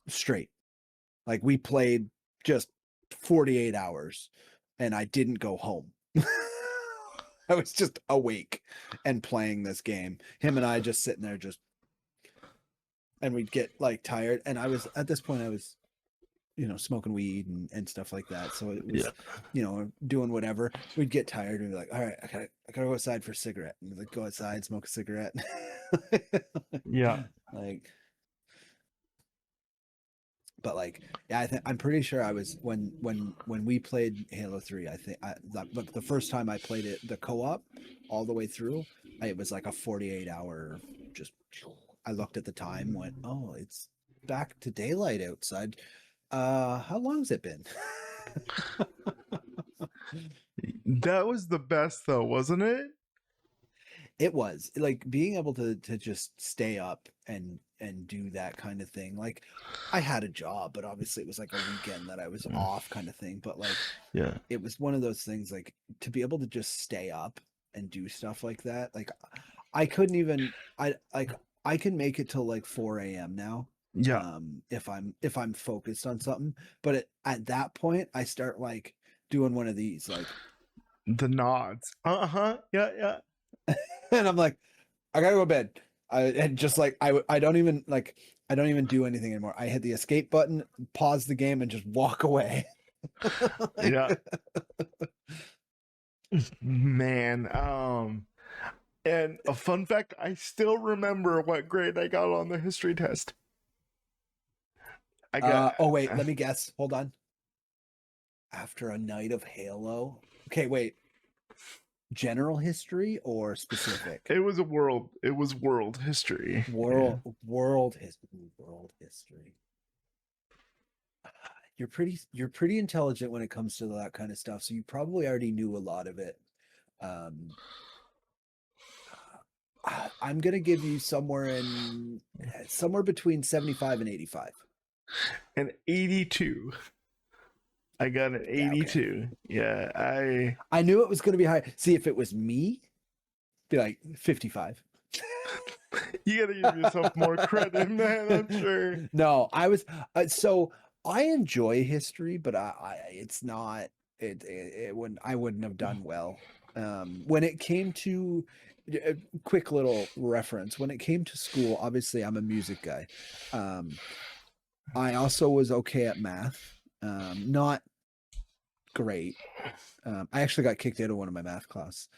straight. Like we played just 48 hours and I didn't go home. I was just awake and playing this game. Him and I just sitting there and we'd get like tired. And at this point I was, smoking weed and stuff like that. So it was, doing whatever. We'd get tired and be like, all right, I gotta go outside for a cigarette. And we'd like go outside, smoke a cigarette. Yeah. I'm pretty sure I was when we played Halo 3. I think the first time I played it, the co-op, all the way through, it was like a 48-hour. Just I looked at the time, went, oh, it's back to daylight outside. How long has it been? That was the best though, wasn't it? It was like being able to just stay up and do that kind of thing. Like I had a job, but obviously it was like a weekend that I was off kind of thing. But like, yeah, it was one of those things like to be able to just stay up and do stuff like that. Like I couldn't even, I can make it till like 4 a.m. now. Yeah. If I'm focused on something, but at that point I start like doing one of these, like the nods. Yeah. and I'm like, I gotta go to bed. And just like I don't even do anything anymore. I hit the escape button, pause the game, and just walk away. Yeah. Man, and a fun fact, I still remember what grade I got on the history test. I got oh wait, let me guess. Hold on. After a night of Halo. Okay, wait. General history or specific? It was world history. World history. You're pretty intelligent when it comes to that kind of stuff, so you probably already knew a lot of it. I'm gonna give you somewhere between 75 and 85. And 82. I got an 82. Yeah, okay. I knew it was gonna be high. See, if it was me, be like 55. You gotta give yourself more credit, man. I'm sure. No, I was so I enjoy history, but it's not it wouldn't I wouldn't have done well. When it came to a quick little reference, when it came to school, obviously I'm a music guy. I also was okay at math. Not great. I actually got kicked out of one of my math class.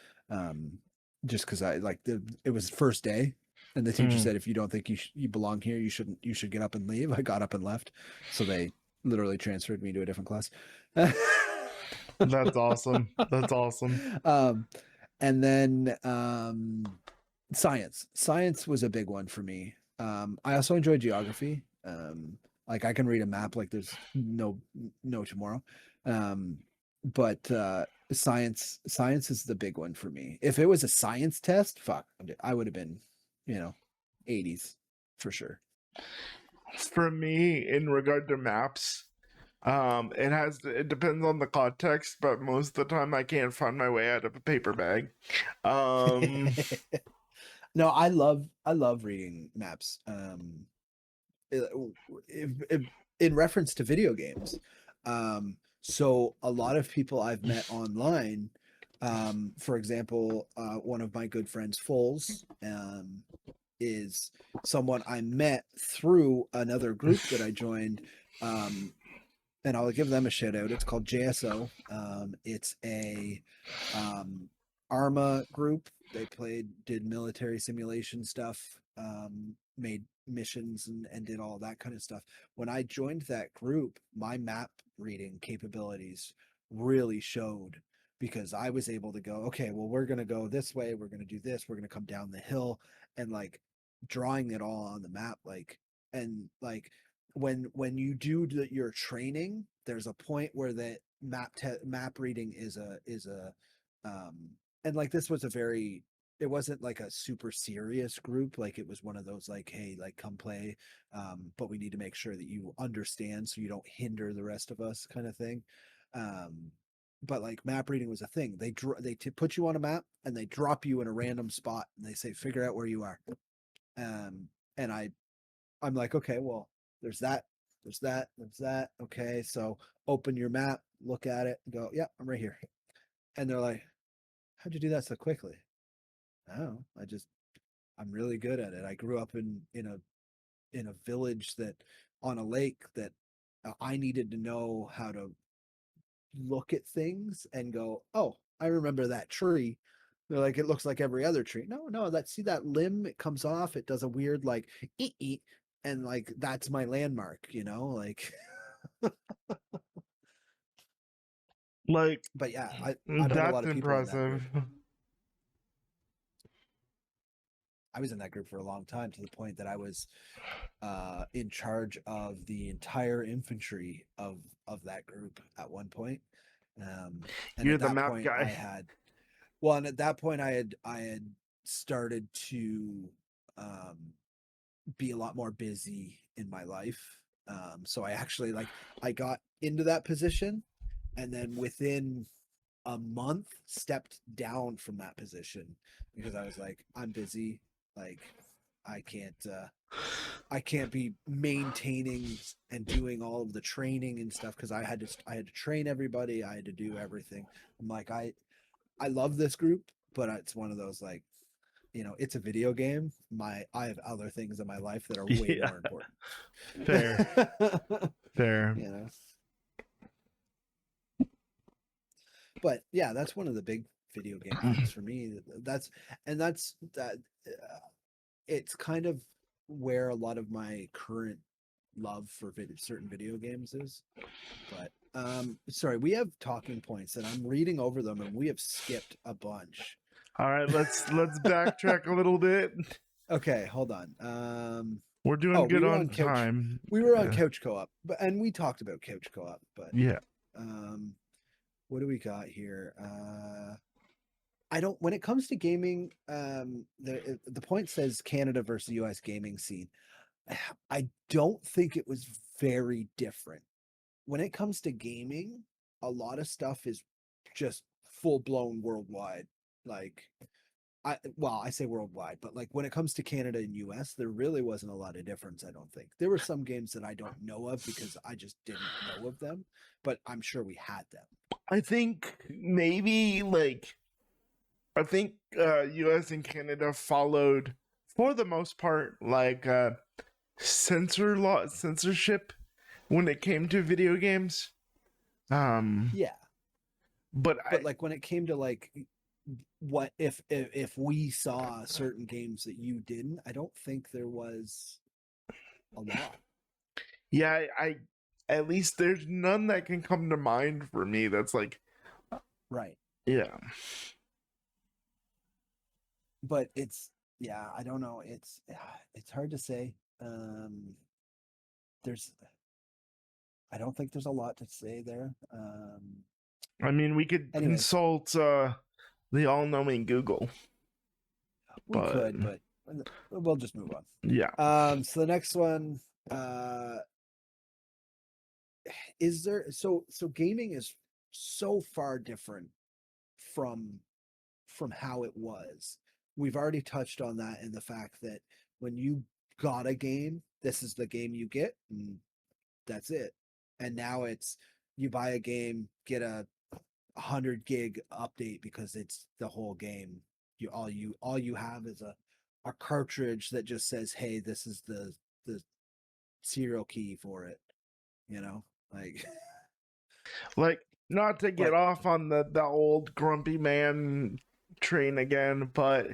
Just because it was first day. And the teacher said, if you don't think you belong here, you should get up and leave. I got up and left. So they literally transferred me to a different class. That's awesome. That's awesome. And then Science was a big one for me. I also enjoy geography. Like I can read a map like there's no tomorrow. Um, but science is the big one for me. If it was a science test, fuck, I would have been, you know, 80s for sure. For me, in regard to maps, it depends on the context, but most of the time I can't find my way out of a paper bag. Um, No, I love reading maps. If, if, in reference to video games. So a lot of people I've met online, for example, one of my good friends, Foles, is someone I met through another group that I joined. Um, and I'll give them a shout out. It's called JSO. It's a um, Arma group. They did military simulation stuff, made missions and did all that kind of stuff. When I joined that group, my map reading capabilities really showed because I was able to go, okay, well, we're going to go this way. We're going to do this. We're going to come down the hill and like drawing it all on the map. And like, when you do your training, there's a point where the map reading is a um and like this was a very it wasn't like a super serious group, like it was one of those like, hey, like come play, but we need to make sure that you understand so you don't hinder the rest of us kind of thing. Um but like map reading was a thing. They put you on a map and they drop you in a random spot and they say figure out where you are. And I'm like, okay, well, there's that, there's that. Okay, so open your map, look at it, and go, yeah, I'm right here. And they're like, how'd you do that so quickly? Oh, I'm really good at it. I grew up in a village that on a lake that I needed to know how to look at things and go, oh, I remember that tree. They're like, it looks like every other tree. No, no, see that limb, it comes off, it does a weird like eat eat, and like that's my landmark, like like but yeah, I've met a lot that's of people in that impressive. group. I was in that group for a long time to the point that I was in charge of the entire infantry of that group at one point. And You're at the that map point guy. and at that point I had started to um, be a lot more busy in my life. So I actually I got into that position and then within a month stepped down from that position because I was like, I'm busy. Like I can't I can't be maintaining and doing all of the training and stuff because I had to train everybody. I had to do everything. I'm like, I love this group, but it's one of those like, it's a video game. I have other things in my life that are way Yeah, more important. fair, fair. you know. But yeah, that's one of the big video game things for me. That's that. It's kind of where a lot of my current love for certain video games is. But sorry, we have talking points and I'm reading over them and we have skipped a bunch. All right, let's backtrack a little bit. Okay, hold on. We're doing Oh, good on time. we were on couch co-op, and we talked about couch co-op, but Yeah, um what do we got here? I don't when it comes to gaming, the point says Canada versus US gaming scene. I don't think it was very different. When it comes to gaming, a lot of stuff is just full blown worldwide. Like I say worldwide, but like when it comes to Canada and US, there really wasn't a lot of difference, I don't think. There were some games that I don't know of because I just didn't know of them, but I'm sure we had them. I think maybe I think US and Canada followed for the most part censorship when it came to video games. Um Yeah, but but like when it came to like what if we saw certain games that you didn't, I don't think there was a lot. yeah, I at least there's none that can come to mind for me that's like Right. yeah. But it's yeah, I don't know. It's hard to say. There's I don't think there's a lot to say there. I mean, we could Anyways, consult the all-knowing Google, we but could, but we'll just move on. yeah. So the next one, uh, is there so gaming is so far different from how it was. We've already touched on that in the fact that when you got a game, this is the game you get, and that's it. And now it's you buy a game, get a 100 gig update because it's the whole game. All you have is a cartridge that just says, "Hey, this is the serial key for it." You know, like Like, not to get like off on the old grumpy man train again, but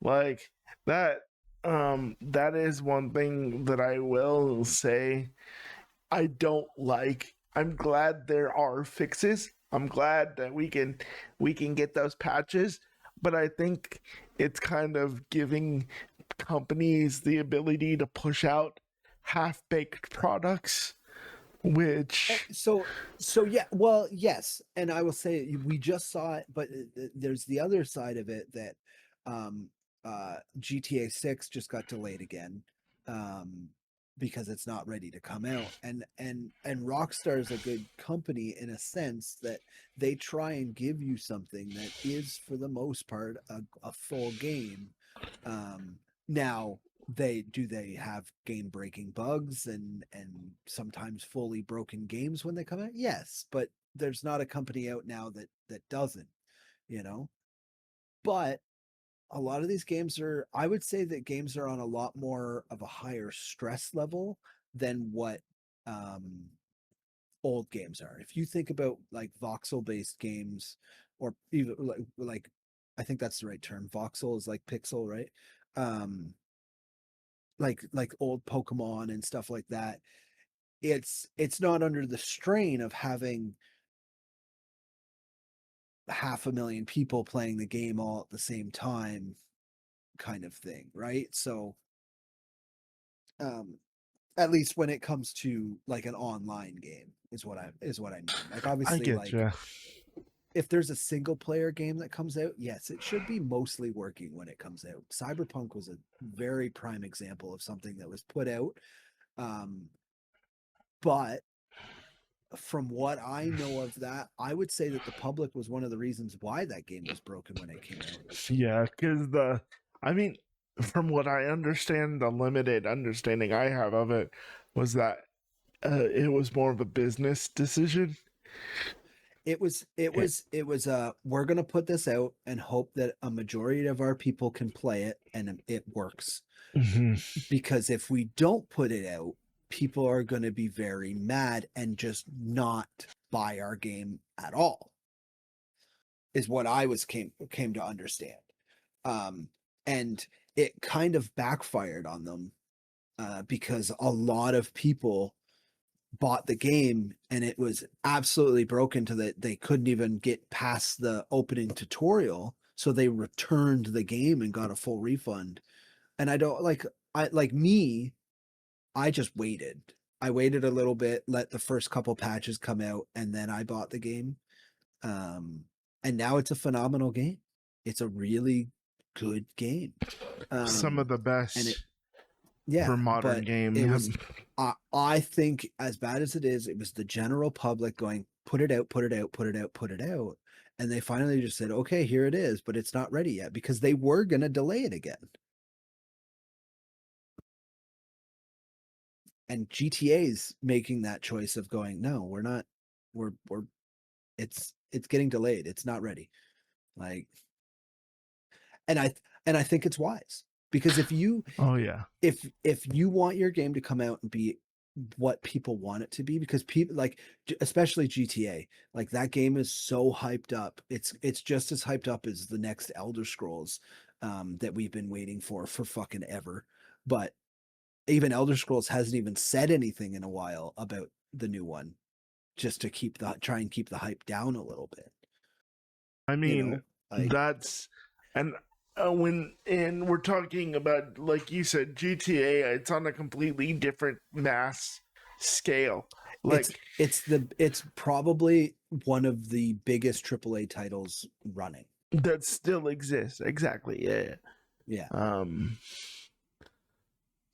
like that that is one thing that I will say I don't like. I'm glad there are fixes. I'm glad that we can get those patches, but I think it's kind of giving companies the ability to push out half-baked products, which so yeah, well, yes, and I will say we just saw it, but there's the other side of it that um GTA 6 just got delayed again, um because it's not ready to come out, and Rockstar is a good company in a sense that they try and give you something that is for the most part a full game. Now they have game breaking bugs and sometimes fully broken games when they come out? Yes, but there's not a company out now that doesn't, you know. But a lot of these games are, I would say that games are on a lot more of a higher stress level than what um old games are. If you think about like voxel based games, or even like I think that's the right term. Voxel is like pixel, right? um like old Pokemon and stuff like that. It's not under the strain of having 500,000 people playing the game all at the same time, kind of thing, right? So um at least when it comes to like an online game is what I mean. Like I obviously, get like you. if there's a single player game that comes out, yes, it should be mostly working when it comes out. Cyberpunk was a very prime example of something that was put out, um but from what I know of that, I would say that the public was one of the reasons why that game was broken when it came out. Yeah, because I mean, from what I understand, the limited understanding I have of it was that it was more of a business decision. It, It was we're going to put this out and hope that a majority of our people can play it and it works. mhm. Because if we don't put it out, people are going to be very mad and just not buy our game at all. Is what I was came to understand. Um and it kind of backfired on them, because a lot of people bought the game and it was absolutely broken to that they couldn't even get past the opening tutorial, so they returned the game and got a full refund. And I don't like, I like me, I just waited. I waited a little bit, let the first couple patches come out, and then I bought the game. um and now it's a phenomenal game. It's a really good game. Some of um the and it best Yeah, for modern but game. it Yep. was, I think as bad as it is, it was the general public going, put it out, put it out, put it out, put it out. And they finally just said, okay, here it is, but it's not ready yet because they were going to delay it again. And GTA's making that choice of going, no, we're not, we're, it's getting delayed. It's not ready. Like, and I think it's wise because Oh yeah. if you want your game to come out and be what people want it to be, because people like, especially GTA, like that game is so hyped up. It's just as hyped up as the next Elder Scrolls, that we've been waiting for fucking ever. But even Elder Scrolls hasn't even said anything in a while about the new one, just to try and keep the hype down a little bit. I You mean, know, like that's and and we're talking about, like you said, GTA, it's on a completely different mass scale. Like It's probably one of the biggest AAA titles running. that still exists. Exactly. Yeah. Yeah. Um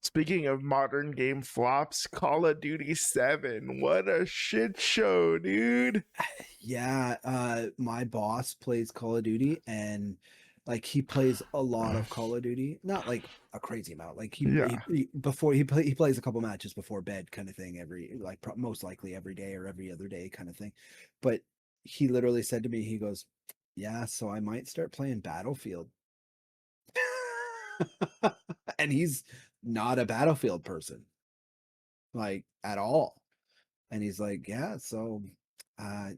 Speaking of modern game flops, Call of Duty 7. What a shit show, dude. Yeah, my boss plays Call of Duty, and like he plays a lot of Call of Duty, not like a crazy amount. Like Yeah. before he plays a couple matches before bed, kind of thing. Every like most likely every day or every other day, kind of thing. But he literally said to me, he goes, "Yeah, so I might start playing Battlefield," and he's not a Battlefield person, like at all. And he's like, "Yeah, so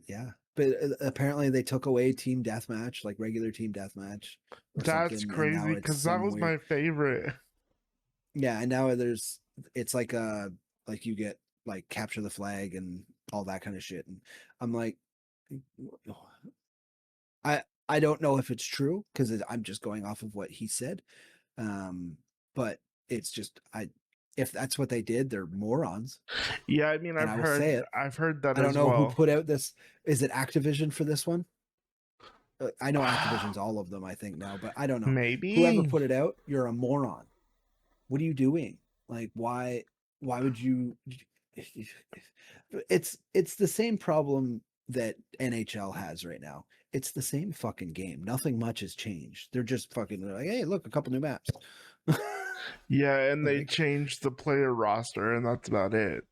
yeah." But apparently they took away team deathmatch, like regular team deathmatch or That's something, and now crazy it's because that some was weird. my favorite. Yeah, and now it's like you get like capture the flag and all that kind of shit. And I'm like, I don't know if it's true because I'm just going off of what he said. But it's just if that's what they did, they're morons. Yeah, I mean And I will say it. I've heard that I don't as know who well. put out this. Is it Activision for this one? I know Activision's all of them, I think now, but I don't know. Whoever Maybe. put it out, you're a moron. What are you doing? Like, why would you? It's the same problem that NHL has right now. It's the same fucking game. Nothing much has changed. They're just fucking like, hey, look, a couple new maps. Yeah, and they Like, changed the player roster and that's about it.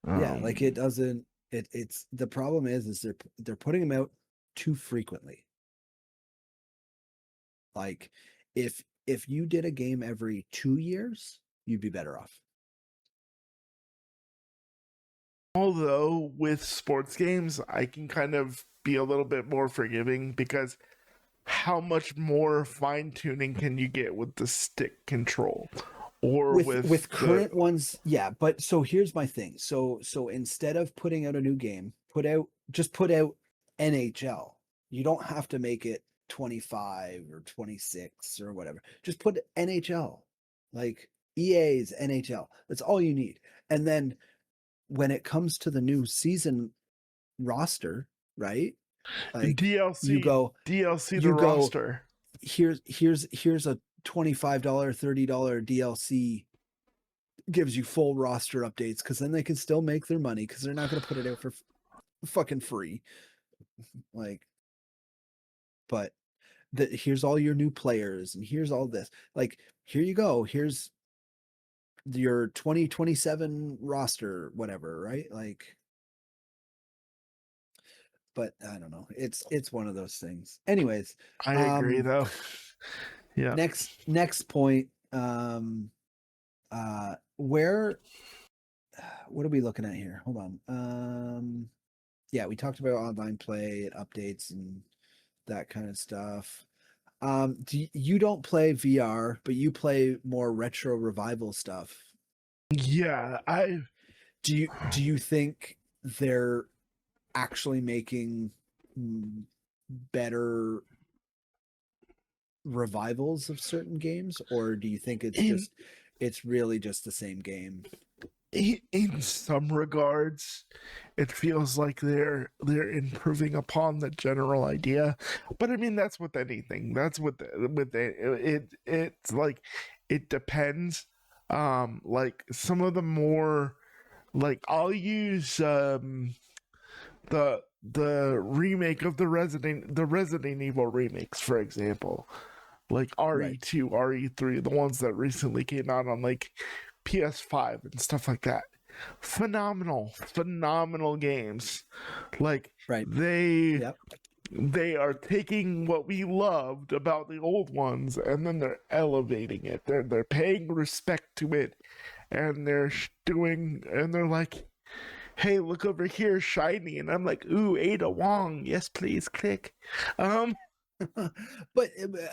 yeah, like it Um doesn't. It's the problem is they're putting them out too frequently. Like if you did a game every 2 years, you'd be better off. Although with sports games, I can kind of be a little bit more forgiving because how much more fine tuning can you get with the stick control or with With the current ones, yeah. But so here's my thing. So instead of putting out a new game, put out NHL. You don't have to make it 25 or 26 or whatever. Just put NHL. Like EA's NHL. That's all you need. And then when it comes to the new season roster, right? Like you DLC go DLC the you go roster. here's a $25 $30 DLC, gives you full roster updates, because then they can still make their money because they're not going to put it out for fucking free. Like, but here's all your new players and here's all this. Like, here you go. Here's your 2027 roster, whatever, right? Like, but I don't know. It's one of those things. Anyways, I agree um though. Yeah. next point. Where what are we looking at here? Hold on. Yeah, we talked about online play and updates and that kind of stuff. You don't play VR, but you play more retro revival stuff. Yeah, I Do you think they're actually making better revivals of certain games, or do you think in it's really just the same game? in some regards it feels like they're improving upon the general idea, but I mean that's with anything. That's with it's like it depends. Like some of the more, like I'll use the remake of the Resident Evil remakes, for example, like Right. RE2, RE3, the ones that recently came out on like PS5 and stuff like that. Phenomenal games. Like Right. they Yep. they are taking what we loved about the old ones and then they're elevating it. They're paying respect to it, and they're like, hey, look over here, shiny, and I'm like, ooh, Ada Wong, yes please, click. Um, But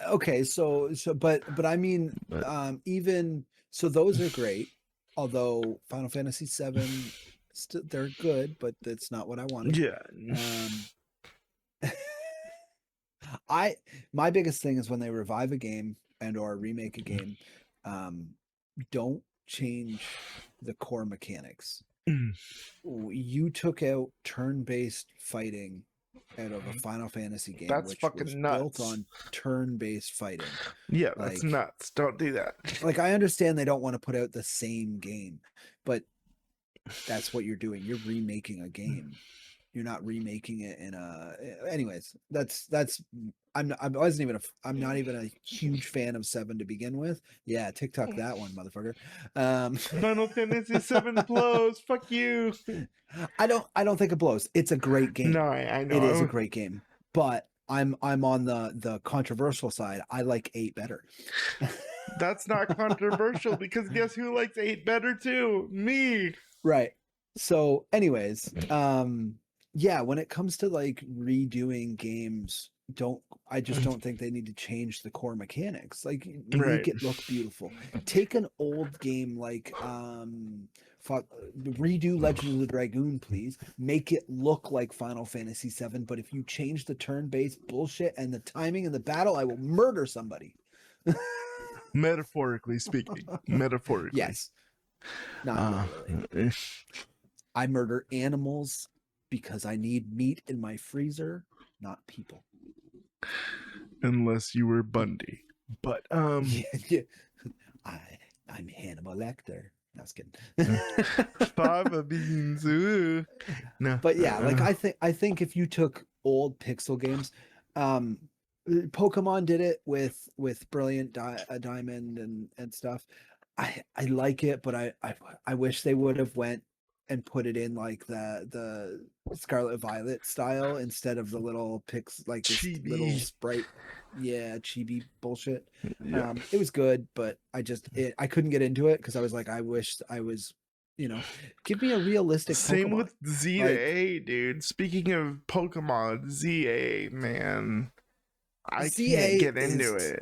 okay, but I mean, but even so, those are great. Although Final Fantasy VII, they're good, but that's not what I wanted. yeah, Um, My biggest thing is when they revive a game and or remake a game, um, don't change the core mechanics. Mm, You took out turn-based fighting out of a Final Fantasy game, that's which was fucking built nuts. on turn-based fighting. Yeah, that's Like, nuts. Don't do that. like I understand they don't want to put out the same game, but that's what you're doing. You're remaking a game. You're not remaking it in a. Anyways, that's. I wasn't even I'm not even a huge fan of 7 to begin with. Yeah, TikTok that one, motherfucker. Final Fantasy 7 blows. Fuck you. I don't think it blows. It's a great game. No, I It is a know. great game, but I'm on the controversial side. I like 8 better. That's not controversial because guess who likes 8 better too? Me. Right. So, anyways, yeah, when it comes to like redoing games, I just don't think they need to change the core mechanics. Like Right. make it look beautiful. Take an old game like redo Legend of the Dragoon, please. Make it look like Final Fantasy VII, but if you change the turn-based bullshit and the timing in the battle, I will murder somebody. Metaphorically speaking. Metaphorically. Yes. Not literally. I murder animals because I need meat in my freezer, not people. Unless you were Bundy. But Yeah. I'm Hannibal Lecter. I was kidding. fava beans. Ooh. No. But yeah, like I think if you took old pixel games, Pokemon did it with Brilliant Diamond and stuff. I like it, but I wish they would have went and put it in like the Scarlet Violet style instead of the little like this Chibi. little sprite, yeah, chibi bullshit. Yeah. It was good, but I couldn't get into it because I was like, I wish I was, give me a realistic Same Pokemon. with Z to A, dude. Speaking of Pokemon, ZA, man. I can't get into it.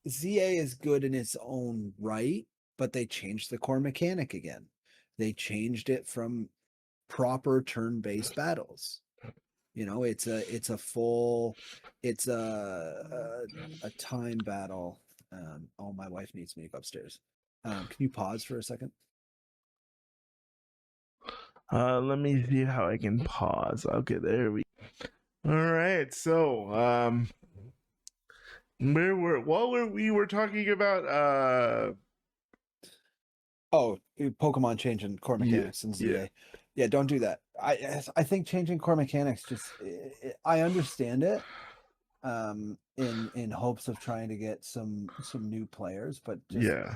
ZA is good in its own right, but they changed the core mechanic again. They changed it from proper turn-based battles. It's a time battle. Oh, my wife needs me to go upstairs. Can you pause for a second? Let me see how I can pause. Okay, there we go. All right, so we were talking about Pokemon changing core mechanics in ZA. Yeah, don't do that. I think changing core mechanics I understand it in hopes of trying to get some new players, but just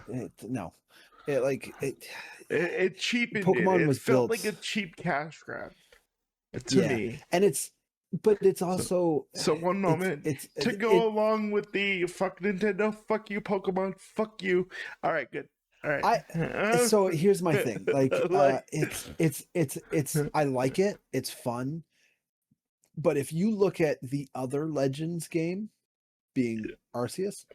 no. It cheapened Pokemon it. was It felt built like a cheap cash grab to me. and it's also so one moment to go along with the fuck Nintendo, fuck you Pokemon, fuck you. All right, good. All right. So here's my thing. Like it's I like it. It's fun. But if you look at the other Legends game being Arceus,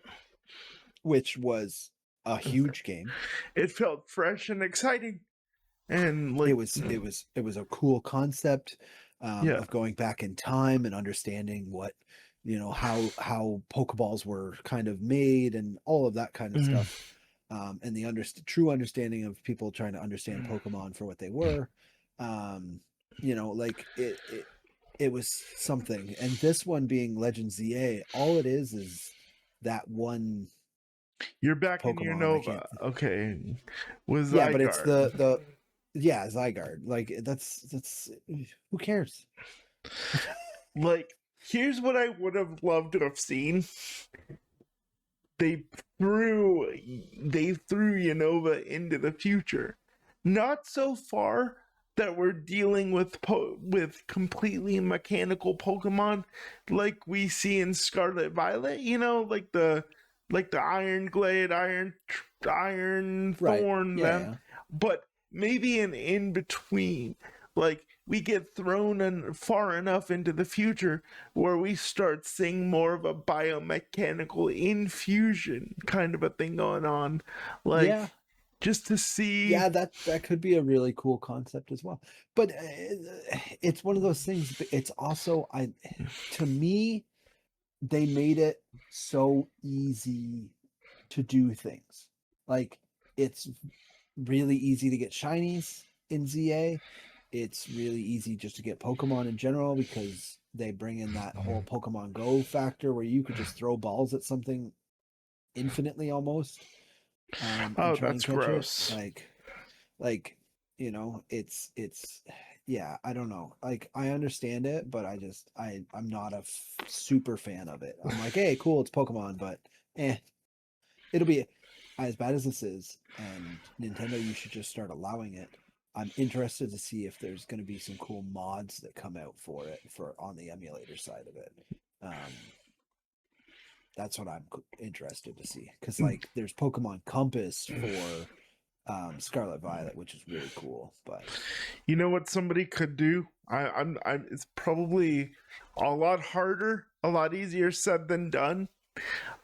which was a huge game, it felt fresh and exciting. And like it was a cool concept of going back in time and understanding what how Pokeballs were kind of made and all of that kind of stuff. And the true understanding of people trying to understand Pokemon for what they were. Like it was something. And this one being Legend ZA, all it is that one. You're back Pokemon, in your Nova. Okay. With Zygarde. Yeah, but it's the Zygarde. Like that's who cares? Like, here's what I would have loved to have seen. They threw Unova into the future. Not so far that we're dealing with completely mechanical Pokemon like we see in Scarlet Violet, like the Iron Glade, Iron Thorn, them. But maybe an in between, like we get thrown far enough into the future where we start seeing more of a biomechanical infusion kind of a thing going on, like just to see. Yeah, that could be a really cool concept as well. But it's one of those things. It's also to me, they made it so easy to do things. Like, it's really easy to get shinies in ZA. It's really easy just to get Pokemon in general because they bring in that whole Pokemon Go factor where you could just throw balls at something infinitely almost, and Oh, try and that's catch it. gross. Like, it's yeah, I don't know. Like, I understand it, but I'm not a super fan of it. I'm like, hey, cool, it's Pokemon, but it'll be as bad as this is, and Nintendo, you should just start allowing it. I'm interested to see if there's going to be some cool mods that come out for it for on the emulator side of it. That's what I'm interested to see, because like there's Pokemon Compass for Scarlet Violet, which is really cool. But You know what somebody could do? It's probably a lot harder, a lot easier said than done.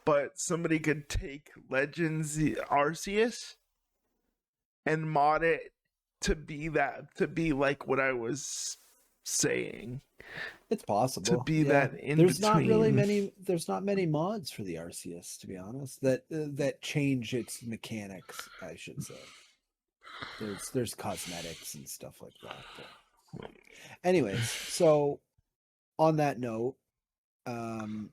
But somebody could take Legends Arceus and mod it to be like what I was saying, it's to possible, be yeah. that in between. There's not many mods for the Arceus, to be honest, that change its mechanics, I should say. There's cosmetics and stuff like that. But anyways, so on that note, um,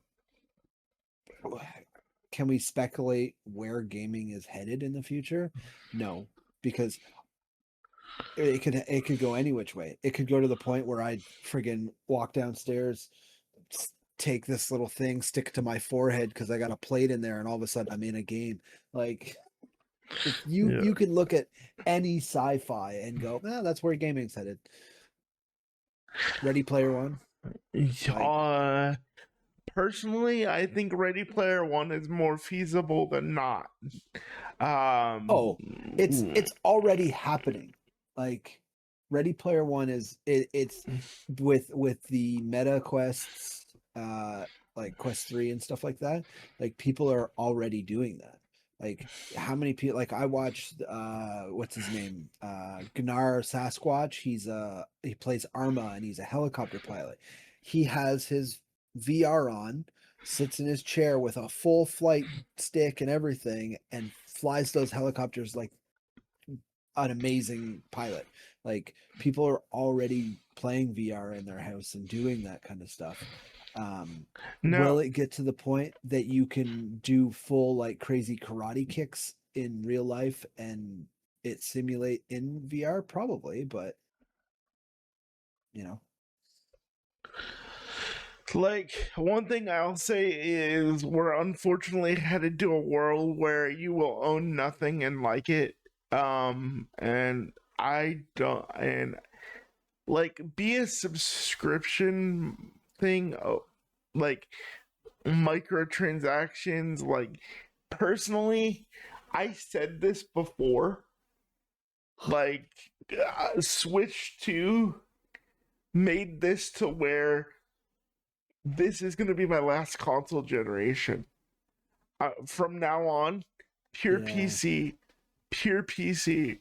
can we speculate where gaming is headed in the future? No, because it could go any which way. It could go to the point where I friggin' walk downstairs, take this little thing, stick it to my forehead because I got a plate in there, and all of a sudden I'm in a game. Like, if Yeah. you can look at any sci-fi and go, that's where gaming's headed. Ready Player One. Like, Personally, I think Ready Player One is more feasible than not. Um, oh, it's already happening. Like, Ready Player One it's with the meta quests, like Quest 3 and stuff like that. Like, people are already doing that. Like, how many people, like, I watched what's his name? Gnar Sasquatch. He plays Arma, and he's a helicopter pilot. He has his VR on, sits in his chair with a full flight stick and everything, and flies those helicopters like an amazing pilot. Like, people are already playing VR in their house and doing that kind of stuff. now, Will it get to the point that you can do full like crazy karate kicks in real life and it simulate in VR? Probably, but you know. like, one thing I'll say is we're unfortunately headed to a world where you will own nothing and like it. And I don't, and like, be a subscription thing, like microtransactions. Like, personally, I said this before, like, Switch 2 made this to where this is going to be my last console generation. From now on, pure Yeah. PC, pure PC,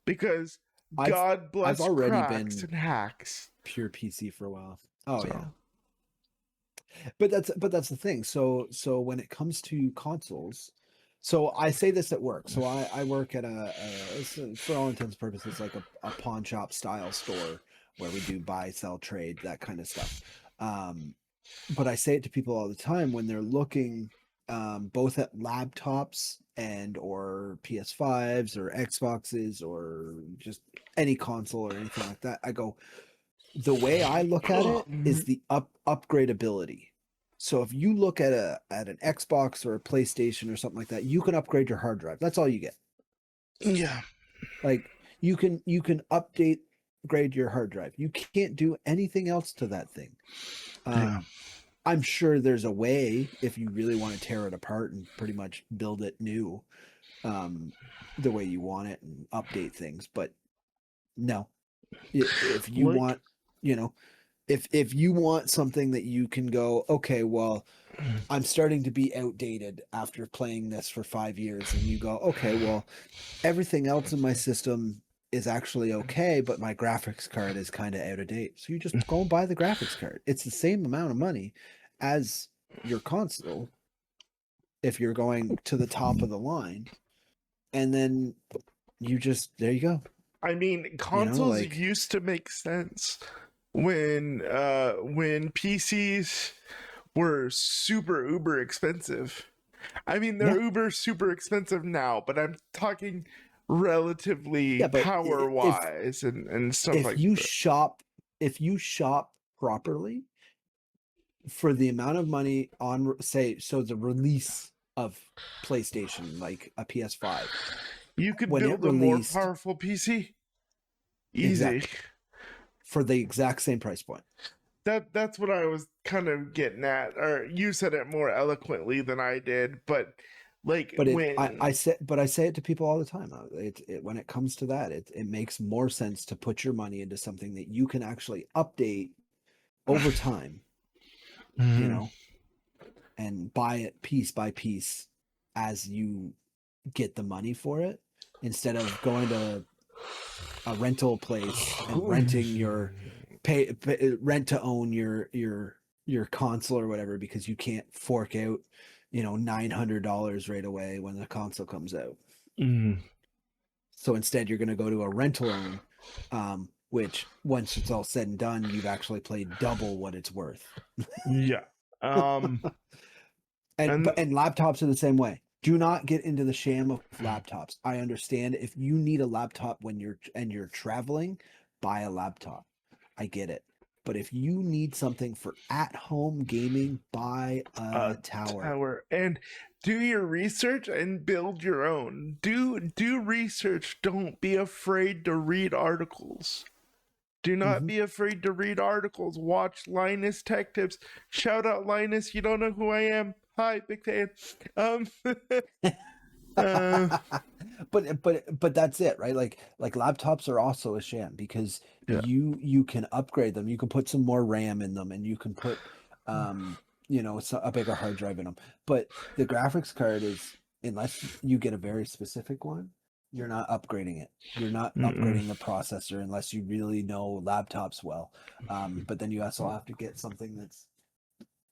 because I've God I've bless already cracks been and hacks. pure PC for a while. Oh So, yeah. But that's the thing. So when it comes to consoles, so I say this at work. So I work at for all intents and purposes, like a pawn shop style store where we do buy, sell, trade, that kind of stuff. But I say it to people all the time when they're looking, both at laptops and or PS5s or Xboxes or just any console or anything like that. I go, the way I look at it is the upgradability. So if you look at an Xbox or a PlayStation or something like that, you can upgrade your hard drive. That's all you get. yeah. Like, you can upgrade your hard drive. You can't do anything else to that thing. Yeah. I'm sure there's a way if you really want to tear it apart and pretty much build it new, the way you want it and update things. But no, if you Like, want, you know, if you want something that you can go, okay, well, I'm starting to be outdated after playing this for 5 years, and you go, okay, well, everything else in my system is actually okay, but my graphics card is kind of out of date. So you just go and buy the graphics card. It's the same amount of money as your console if you're going to the top of the line, and then there you go. I mean, You know, consoles like used to make sense when PCs were super uber expensive. I mean, they're yeah, uber super expensive now, but I'm talking relatively yeah. But power wise and stuff if like you that. shop if you shop properly for the amount of money on, say, so the release of PlayStation, like a PS5, You could when it build a more released, powerful PC. Easy. exactly, for the exact same price point. That's what I was kind of getting at. Or you said it more eloquently than I did, but like But when I say it to people all the time. When it comes to that, it makes more sense to put your money into something that you can actually update over time, you Mhm. know, and buy it piece by piece as you get the money for it, instead of going to a rental place and renting your rent to own your console or whatever, because you can't fork out, $900 right away when the console comes out. Mhm. So instead, you're going to go to a rental own, which once it's all said and done, you've actually played double what it's worth. Yeah. Um and And laptops are the same way. Do not get into the sham of laptops. I understand if you need a laptop when you're traveling, buy a laptop. I get it. But if you need something for at-home gaming, buy a tower. tower and do your research and build your own. Do research. Don't be afraid to read articles. Do not Mhm. be afraid to read articles. Watch Linus Tech Tips. Shout out Linus. You don't know who I am. Hi, big fan. Um, uh, but that's it, right? Like laptops are also a sham, because yeah. you can upgrade them. You can put some more RAM in them, and you can put a bigger hard drive in them. But the graphics card is, unless you get a very specific one, you're not upgrading it. You're not Mm-mm. upgrading the processor unless you really know laptops well. But then you also have to get something that's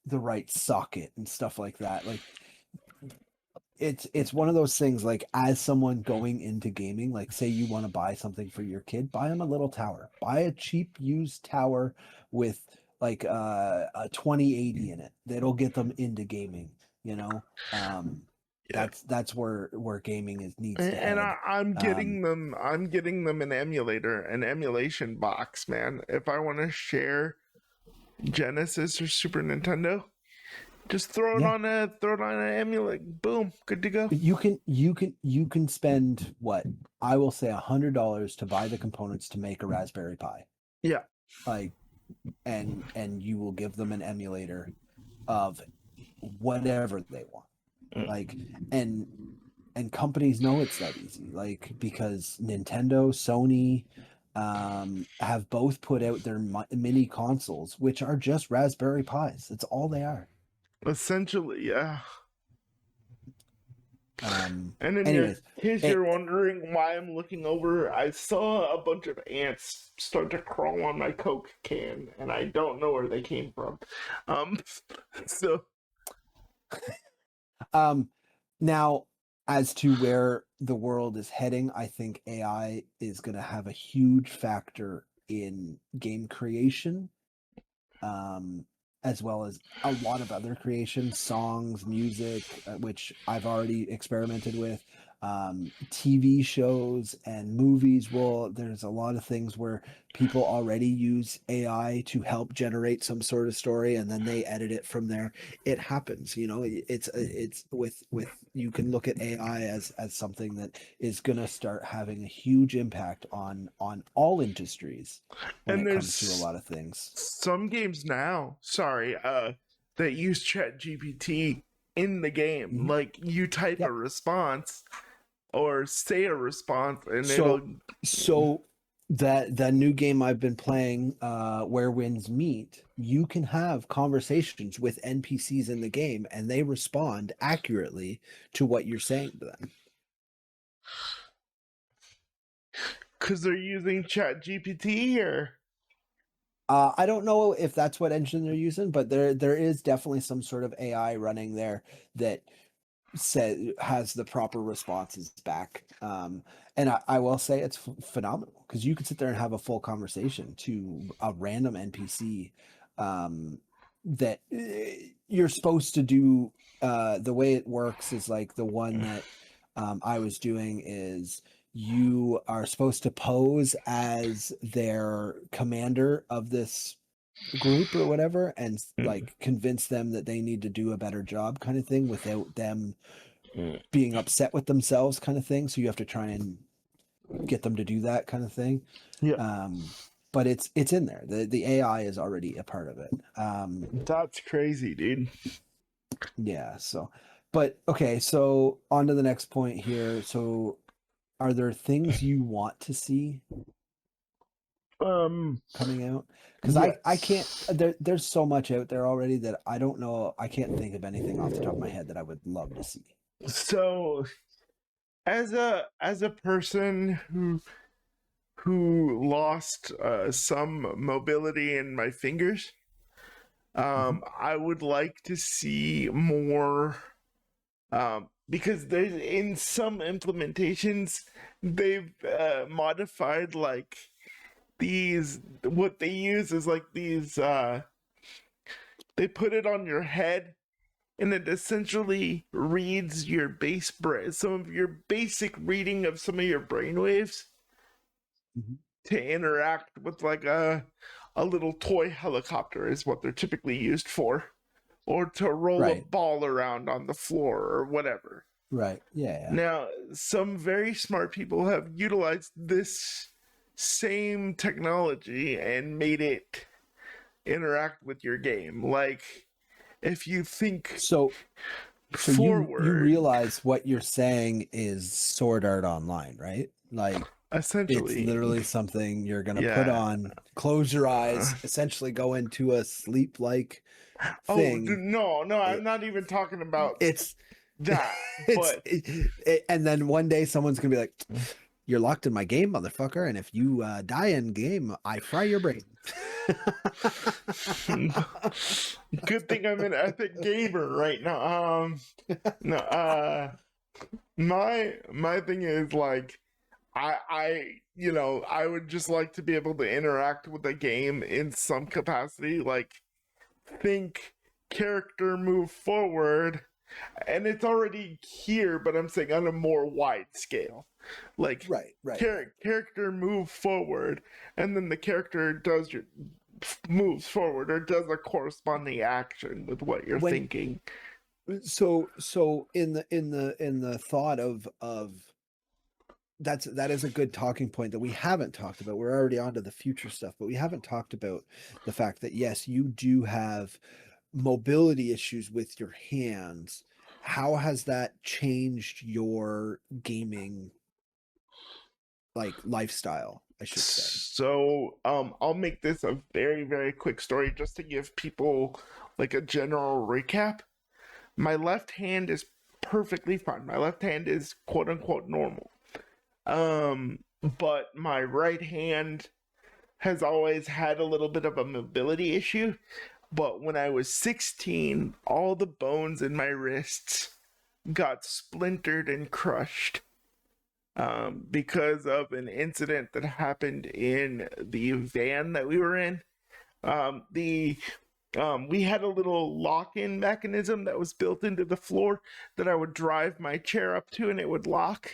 the right socket and stuff like that. Like it's one of those things, like, as someone going into gaming, like, say you want to buy something for your kid, buy them a little tower. Buy a cheap used tower with like a 2080 in it. That'll get them into gaming, you know. Um Yeah. that's where gaming needs to And head. I'm Um getting them. I'm getting them an emulator, an emulation box, man. If I want to share Genesis or Super Nintendo, just yeah, throw it on an emulate. Boom, good to go. you can spend, what, I will say, $100 to buy the components to make a Raspberry Pi. Yeah. Like, and you will give them an emulator of whatever they want. Like, and companies know it's that easy, like, because Nintendo, Sony, have both put out their mini consoles, which are just Raspberry Pis. That's all they are. Essentially, yeah. um And in Anyways, case it you're wondering why I'm looking over, I saw a bunch of ants start to crawl on my Coke can, and I don't know where they came from. Um, so um Now, as to where the world is heading, I think AI is going to have a huge factor in game creation, um, as well as a lot of other creations, songs, music, which I've already experimented with, TV shows and movies. Well, there's a lot of things where people already use AI to help generate some sort of story, and then they edit it from there. It happens, it's with you can look at AI as something that is going to start having a huge impact on all industries when and it comes to a there's lot of things. some games now, sorry, that use Chat GPT in the game. Mhm. Like you type a Yep. response or say a response, and it'll. So that new game I've been playing, Where Winds Meet, you can have conversations with NPCs in the game, and they respond accurately to what you're saying to them. Because they're using Chat GPT or. I don't know if that's what engine they're using, but there is definitely some sort of AI running there that has the proper responses back. And I will say it's phenomenal because you could sit there and have a full conversation to a random NPC that you're supposed to do. The way it works is like the one that I was doing is you are supposed to pose as their commander of this group or whatever and Mm, like convince them that they need to do a better job kind of thing without them mm. being upset with themselves kind of thing. So you have to try and get them to do that kind of thing. Yeah, But it's in there. The AI is already a part of it. that's crazy, dude. Yeah, so but okay, so on to the next point here. So are there things you want to see Um, coming out? Because I can't yes. there's so much out there already that I don't know. I can't think of anything off the top of my head that I would love to see. So, as a person who lost some mobility in my fingers, Hmm. I would like to see more. Because there's in some implementations they've modified like these. What they use is like these. They put it on your head and it essentially reads your some of your basic reading of some of your brain waves Hmm. to interact with like a little toy helicopter is what they're typically used for, or to roll a Right, ball around on the floor or whatever. right, yeah, yeah. Now, some very smart people have utilized this same technology and made it interact with your game. Like if you think So so you forward, realize what you're saying is Sword Art Online, right? Like it's essentially, literally something you're gonna put yeah. on, close your Uh, eyes, essentially go into a sleep-like oh thing. no, I'm It, not even talking about it's that. it's But and then one day someone's gonna be like, "You're locked in my game, motherfucker, and if you die in game, I fry your brain." good thing I'm an epic gamer right now. No, my thing is like I would just like to be able to interact with the game in some capacity, like think character move forward, and it's already here, but I'm saying on a more wide scale, like Right, right, right. character move forward, and then the character moves forward or does a corresponding action with what you're When thinking. so in the thought of that is a good talking point that we haven't talked about. We're already on to the future stuff, but we haven't talked about the fact that yes, you do have mobility issues with your hands. How has that changed your gaming like lifestyle, I should say? So, I'll make this a very, very quick story just to give people like a general recap. My left hand is perfectly fine. My left hand is quote unquote normal. But my right hand has always had a little bit of a mobility issue. But when I was 16, all the bones in my wrists got splintered and crushed because of an incident that happened in the van that we were in. The We had a little lock-in mechanism that was built into the floor that I would drive my chair up to and it would lock.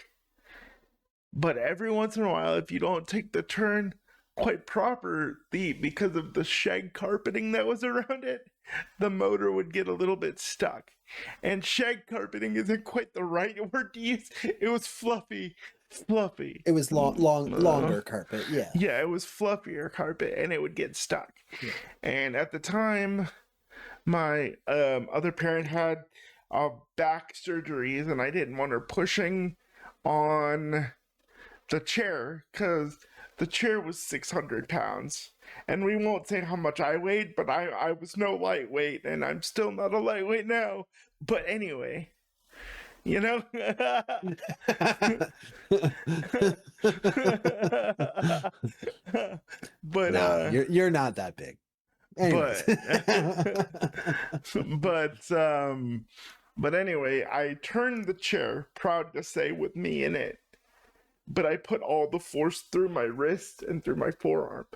But every once in a while, if you don't take the turn quite proper, the because of the shag carpeting that was around it, the motor would get a little bit stuck. And shag carpeting isn't quite the right word to use. It was fluffy. It was longer carpet, yeah. Yeah, it was fluffier carpet, and it would get stuck. Yeah. And at the time, my other parent had back surgeries, and I didn't want her pushing on the chair because the chair was 600 pounds. And we won't say how much I weighed, but I was no lightweight, and I'm still not a lightweight now. But anyway, you know? but No, you're not that big. Anyways. but anyway, I turned the chair, proud to say, with me in it. But I put all the force through my wrist and through my forearm.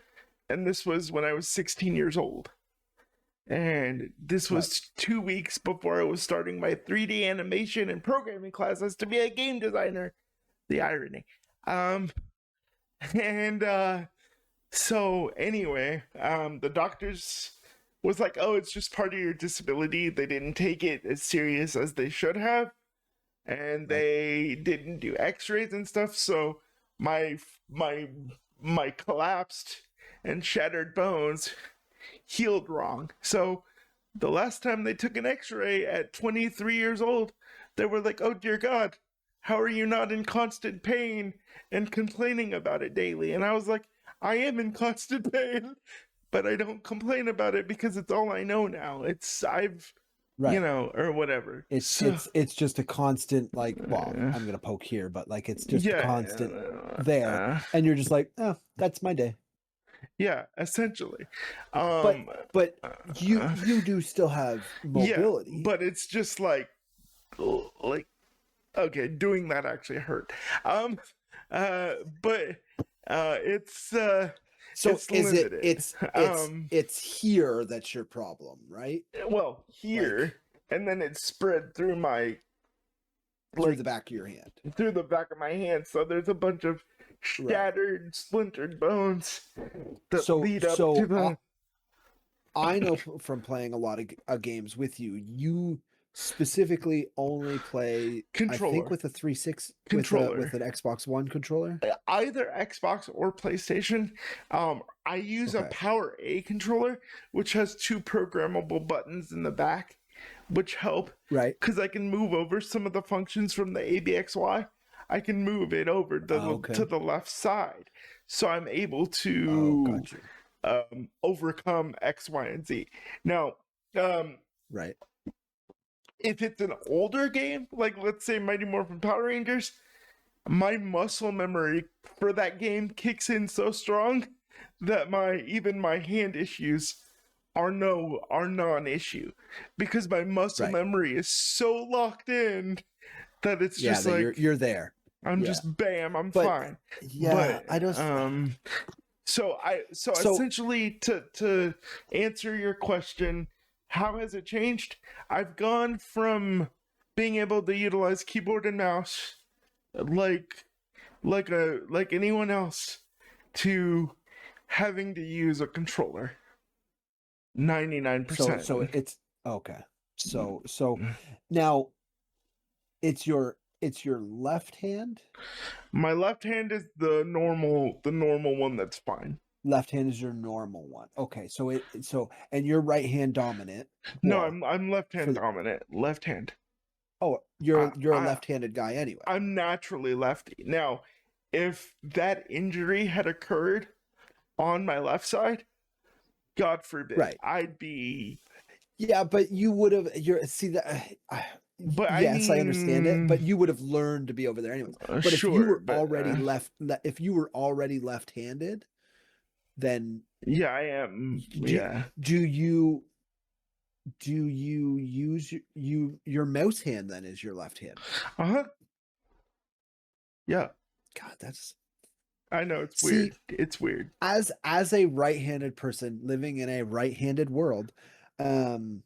And this was when I was 16 years old. And this was 2 weeks before I was starting my 3D animation and programming classes to be a game designer. The irony. So anyway, the doctors was like, oh, it's just part of your disability. They didn't take it as serious as they should have. And they didn't do x-rays and stuff. So my collapsed and shattered bones healed wrong. So the last time they took an x-ray at 23 years old, they were like, oh dear God, how are you not in constant pain and complaining about it daily? And I was like, I am in constant pain, but I don't complain about it because it's all I know now. You know, or whatever. It's just a constant, like, well, I'm gonna poke here, but like it's just a constant there, and you're just like, oh, that's my day. Yeah, essentially. But you do still have mobility. Yeah, but it's just like okay, doing that actually hurt. But it's so it's is limited. It's here that's your problem, right? Well, here, and then it spread through my through the back of your hand. Through the back of my hand. So there's a bunch of shattered, splintered bones that lead up to the. I know from playing a lot of games with you, you specifically only play controller. I think with a 360 controller with an Xbox One controller. Either Xbox or PlayStation. I use a Power A controller, which has 2 programmable buttons in the back, which help. Right. Because I can move over some of the functions from the ABXY. I can move it over to the left side, so I'm able to overcome X, Y, and Z. Now, right. If it's an older game, like let's say Mighty Morphin Power Rangers, my muscle memory for that game kicks in so strong that even my hand issues are non-issue, because my muscle memory is so locked in that it's just like you're there. I'm just bam, I'm fine. Yeah, but, I just so essentially to answer your question, how has it changed? I've gone from being able to utilize keyboard and mouse like anyone else to having to use a controller. 99%. So it's okay. So now it's your left hand? My left hand is the normal one that's fine. Left hand is your normal one. Okay, and you're right hand dominant. No, I'm left hand dominant. Left hand. Oh, you're a left-handed guy anyway. I'm naturally lefty. Now, if that injury had occurred on my left side, God forbid, I'd be. Yeah, but you would have. But yes, I understand it. But you would have learned to be over there anyways. But if you were already left-handed, then yeah, I am. Do you use your mouse hand then as your left hand? Yeah. God, that's. I know it's weird. It's weird. As a right-handed person living in a right-handed world, 100%.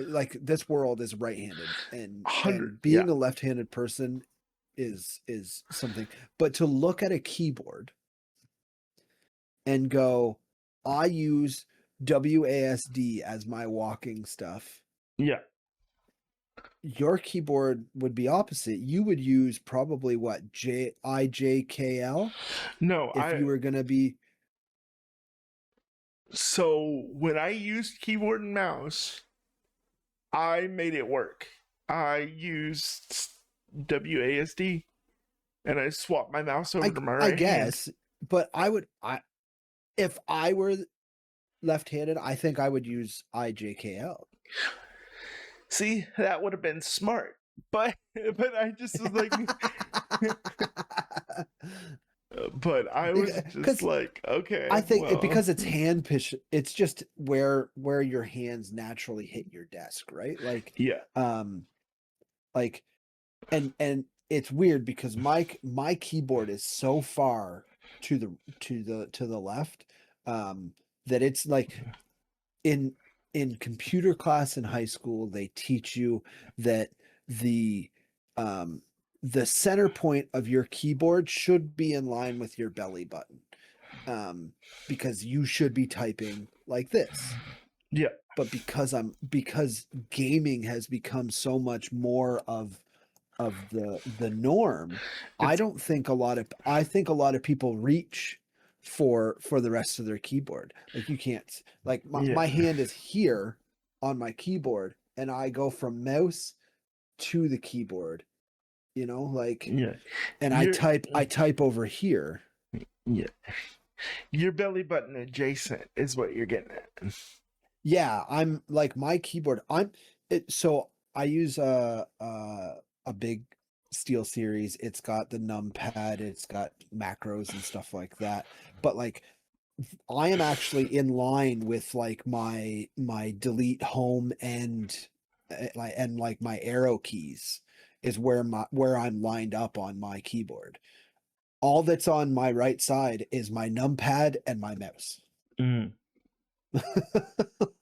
Like this world is right-handed, and being a left-handed person is something. But to look at a keyboard and go, I use WASD as my walking stuff. Yeah. Your keyboard would be opposite. You would use probably what, IJKL? No, if you were gonna be. So when I used keyboard and mouse, I made it work. I used WASD, and I swapped my mouse over to my right hand. I guess, but if I were left-handed, I think I would use IJKL. See, that would have been smart, but I just was like, but I was just Because like, I okay, think well, because it's hand push, it's just where your hands naturally hit your desk, right? yeah, Um, like, and it's weird because my keyboard is so far to the left, um, that it's like in computer class in high school they teach you that the um the center point of your keyboard should be in line with your belly button, um because you should be typing like this. yeah, But because gaming has become so much more of the norm, it's I think a lot of people reach for the rest of their keyboard. Like you can't, like yeah, my hand is here on my keyboard and I go from mouse to the keyboard, like, yeah. and You're I type over here. yeah, your belly button adjacent is what you're getting at. Yeah, I'm like my keyboard. So I use a big Steel Series. It's got the numpad, it's got macros and stuff like that. But like I am actually in line with like my delete home and like my arrow keys is where I'm lined up on my keyboard. All that's on my right side is my numpad and my mouse. Mm,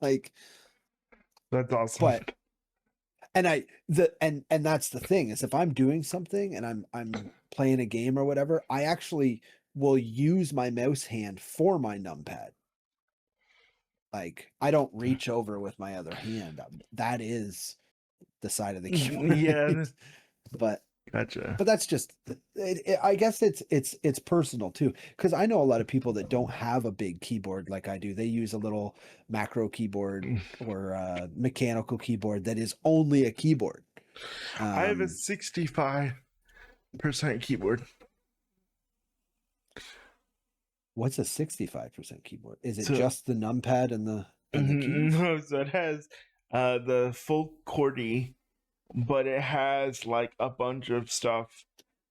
Like, that's awesome. but and that's the thing is if I'm doing something and I'm playing a game or whatever, I actually will use my mouse hand for my numpad. Like I don't reach over with my other hand. That is the side of the Yeah, keyboard. but gotcha. but that's just I guess it's personal too, because I know a lot of people that don't have a big keyboard like I do. They use a little macro keyboard or a mechanical keyboard that is only a keyboard. I have a um 65% keyboard. what's a 65% keyboard? Is it So just the numpad and the keys? no, so it has the full QWERTY, but it has like a bunch of stuff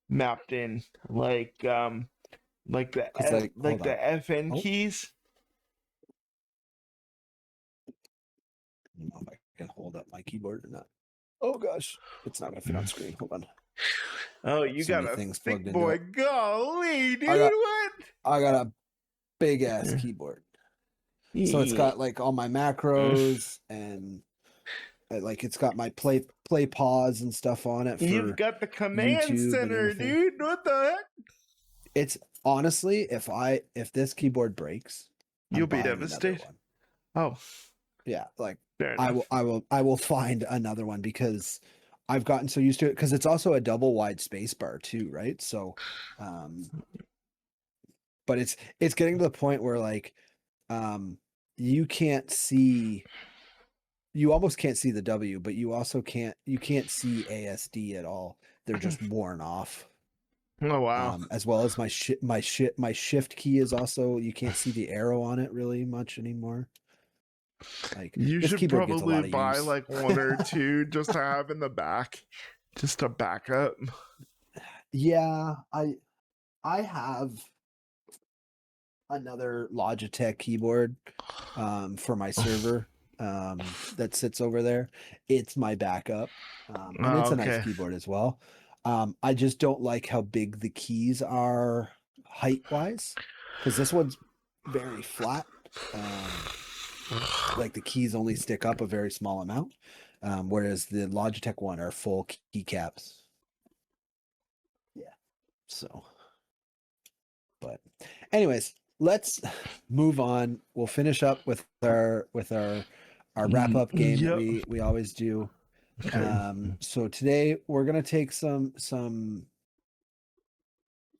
mapped in, like Because like hold like on. the FN Oh, keys. I don't know if I can hold up my keyboard or not. Oh gosh, it's not gonna fit on screen. Hold on. Oh, I have you so got many a things plugged thick into boy. it. Golly, I dude, got what? I got a big ass keyboard. So it's got like all my macros and like it's got my play pause and stuff on it You've for got the command YouTube and center, everything. dude. What the heck? It's honestly, if this keyboard breaks, I'm You'll be buying another devastated. one. Oh, Yeah, like fair enough. I will find another one because I've gotten so used to it because it's also a double wide space bar too, right? So um but it's getting to the point where like um you can't see, you almost can't see the W, but you can't see ASD at all. They're just worn off. Oh wow. As well as my shift key is also, you can't see the arrow on it really much anymore. Like You this should keyboard gets a probably lot of buy use. like one or two just to have in the back, just to back up. Yeah, I have another Logitech keyboard for my server that sits over there. It's my backup. And Oh, it's a nice okay. keyboard as well. I just don't like how big the keys are height wise, because this one's very flat. Like the keys only stick up a very small amount, whereas the Logitech one are full keycaps. Yeah. So, but anyways, let's move on. We'll finish up with our wrap up game that Yep. we always do. Okay. So today we're gonna take some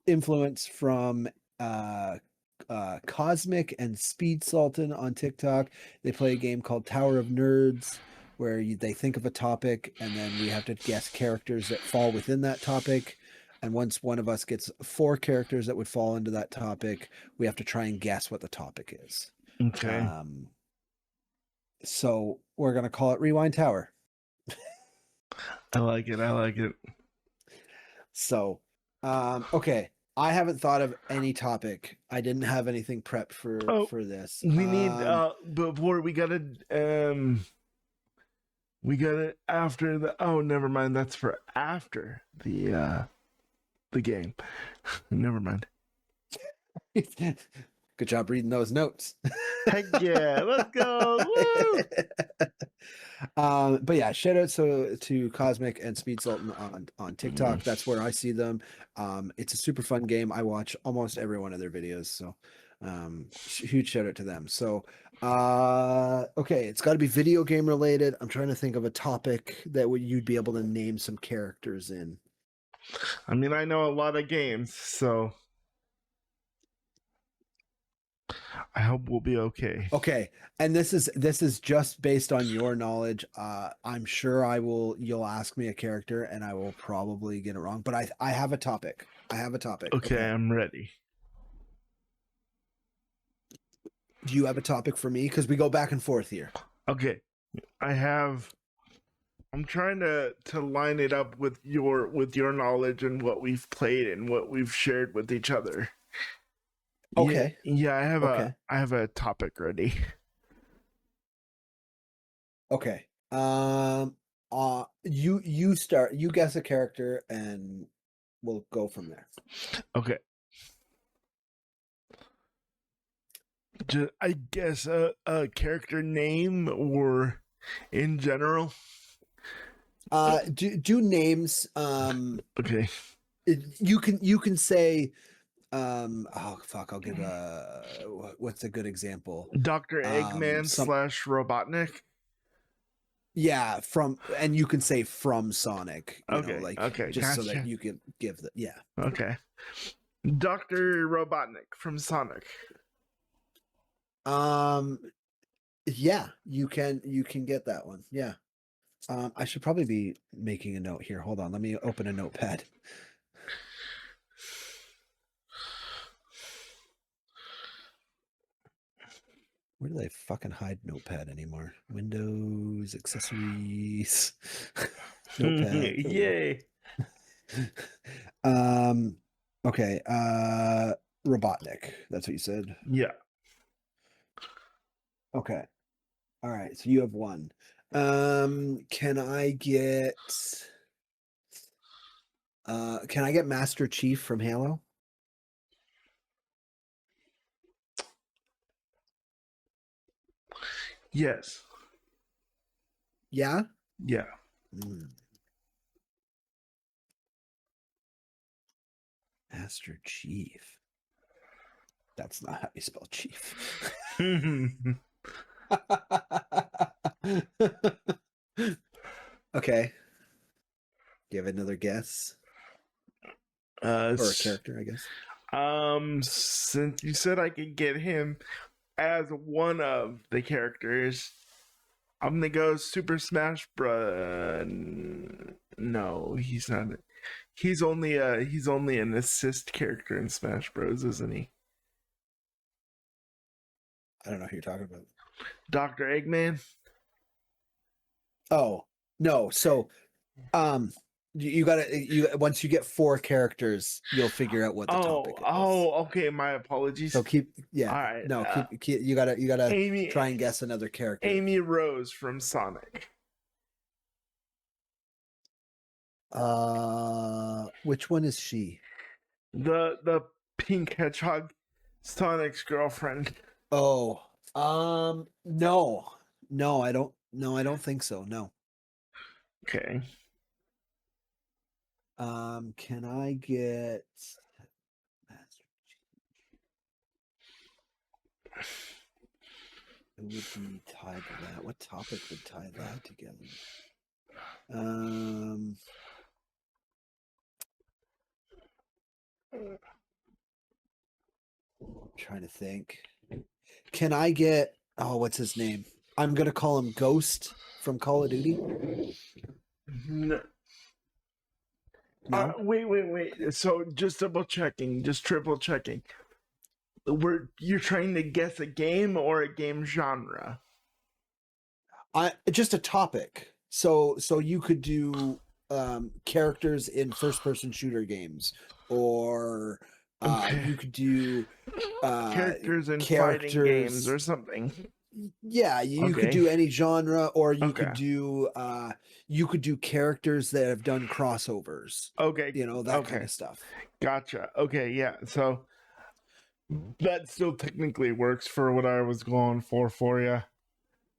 influence from Cosmic and Speed Sultan on TikTok. They play a game called Tower of Nerds, where they think of a topic and then we have to guess characters that fall within that topic. And once one of us gets 4 characters that would fall into that topic, we have to try and guess what the topic is. Okay. So we're gonna call it Rewind Tower. I like it. I like it. So, okay. I haven't thought of any topic. I didn't have anything prepped Oh, for this. we need before we gotta after the oh never mind, that's for after the game. Never mind. Good job reading those notes. Heck yeah, let's go. Woo! But yeah, shout out to Cosmic and Speed Sultan on TikTok. That's where I see them. It's a super fun game. I watch almost every one of their videos, so huge shout out to them. So okay, it's got to be video game related. I'm trying to think of a topic that you'd be able to name some characters in. I mean, I know a lot of games, so I hope we'll be okay. Okay, and this is just based on your knowledge. I'm sure you'll ask me a character and I will probably get it wrong, but I have a topic. Okay, I'm ready. Do you have a topic for me? Because we go back and forth here. Okay, I'm trying to line it up with your knowledge and what we've played and what we've shared with each other. Okay. Yeah, I have a topic ready. Okay. You start. You guess a character, and we'll go from there. Okay. I guess a character name or in general. Do names. Okay. You can say. Oh fuck! I'll give what's a good example? Dr. Eggman / Robotnik. Yeah, and you can say from Sonic. Okay, just gotcha. so that you can give the yeah. Okay. Dr. Robotnik from Sonic. Yeah, you can get that one. Yeah. I should probably be making a note here. Hold on, let me open a notepad. Where do they fucking hide Notepad anymore? Windows, accessories, Notepad. Yay. Okay. Robotnik. That's what you said? Yeah. Okay. All right. So you have one. Can I get Master Chief from Halo? Yes. Yeah? Yeah. Master Chief. That's not how you spell chief. Okay. Do you have another guess? Or a character, I guess. Since you said I could get him as one of the characters, I'm gonna go Super Smash Bros. No, he's not. He's only an assist character in Smash Bros, isn't he? I don't know who you're talking about. Dr. Eggman? Oh, no. So you once you get 4 characters, you'll figure out what the topic is. Oh, okay. My apologies. So keep All right. No, keep you gotta try and guess another character. Amy Rose from Sonic. Which one is she? The pink hedgehog, Sonic's girlfriend. Oh, no, I don't think so. No. Okay. Can I get It would be tied to that? What topic would tie that together? I'm trying to think. Can I get what's his name? I'm gonna call him Ghost from Call of Duty. No. Wait. So just double checking, just triple checking. You're trying to guess a game or a game genre? Just a topic. So you could do characters in first-person shooter games, or Okay. You could do Characters in fighting games characters. or something. Yeah, you could Okay. do any genre, or Okay. you could do characters that have done crossovers. Okay. You know, that kind Okay. of stuff. Gotcha. Okay. Yeah. So that still technically works for what I was going for you.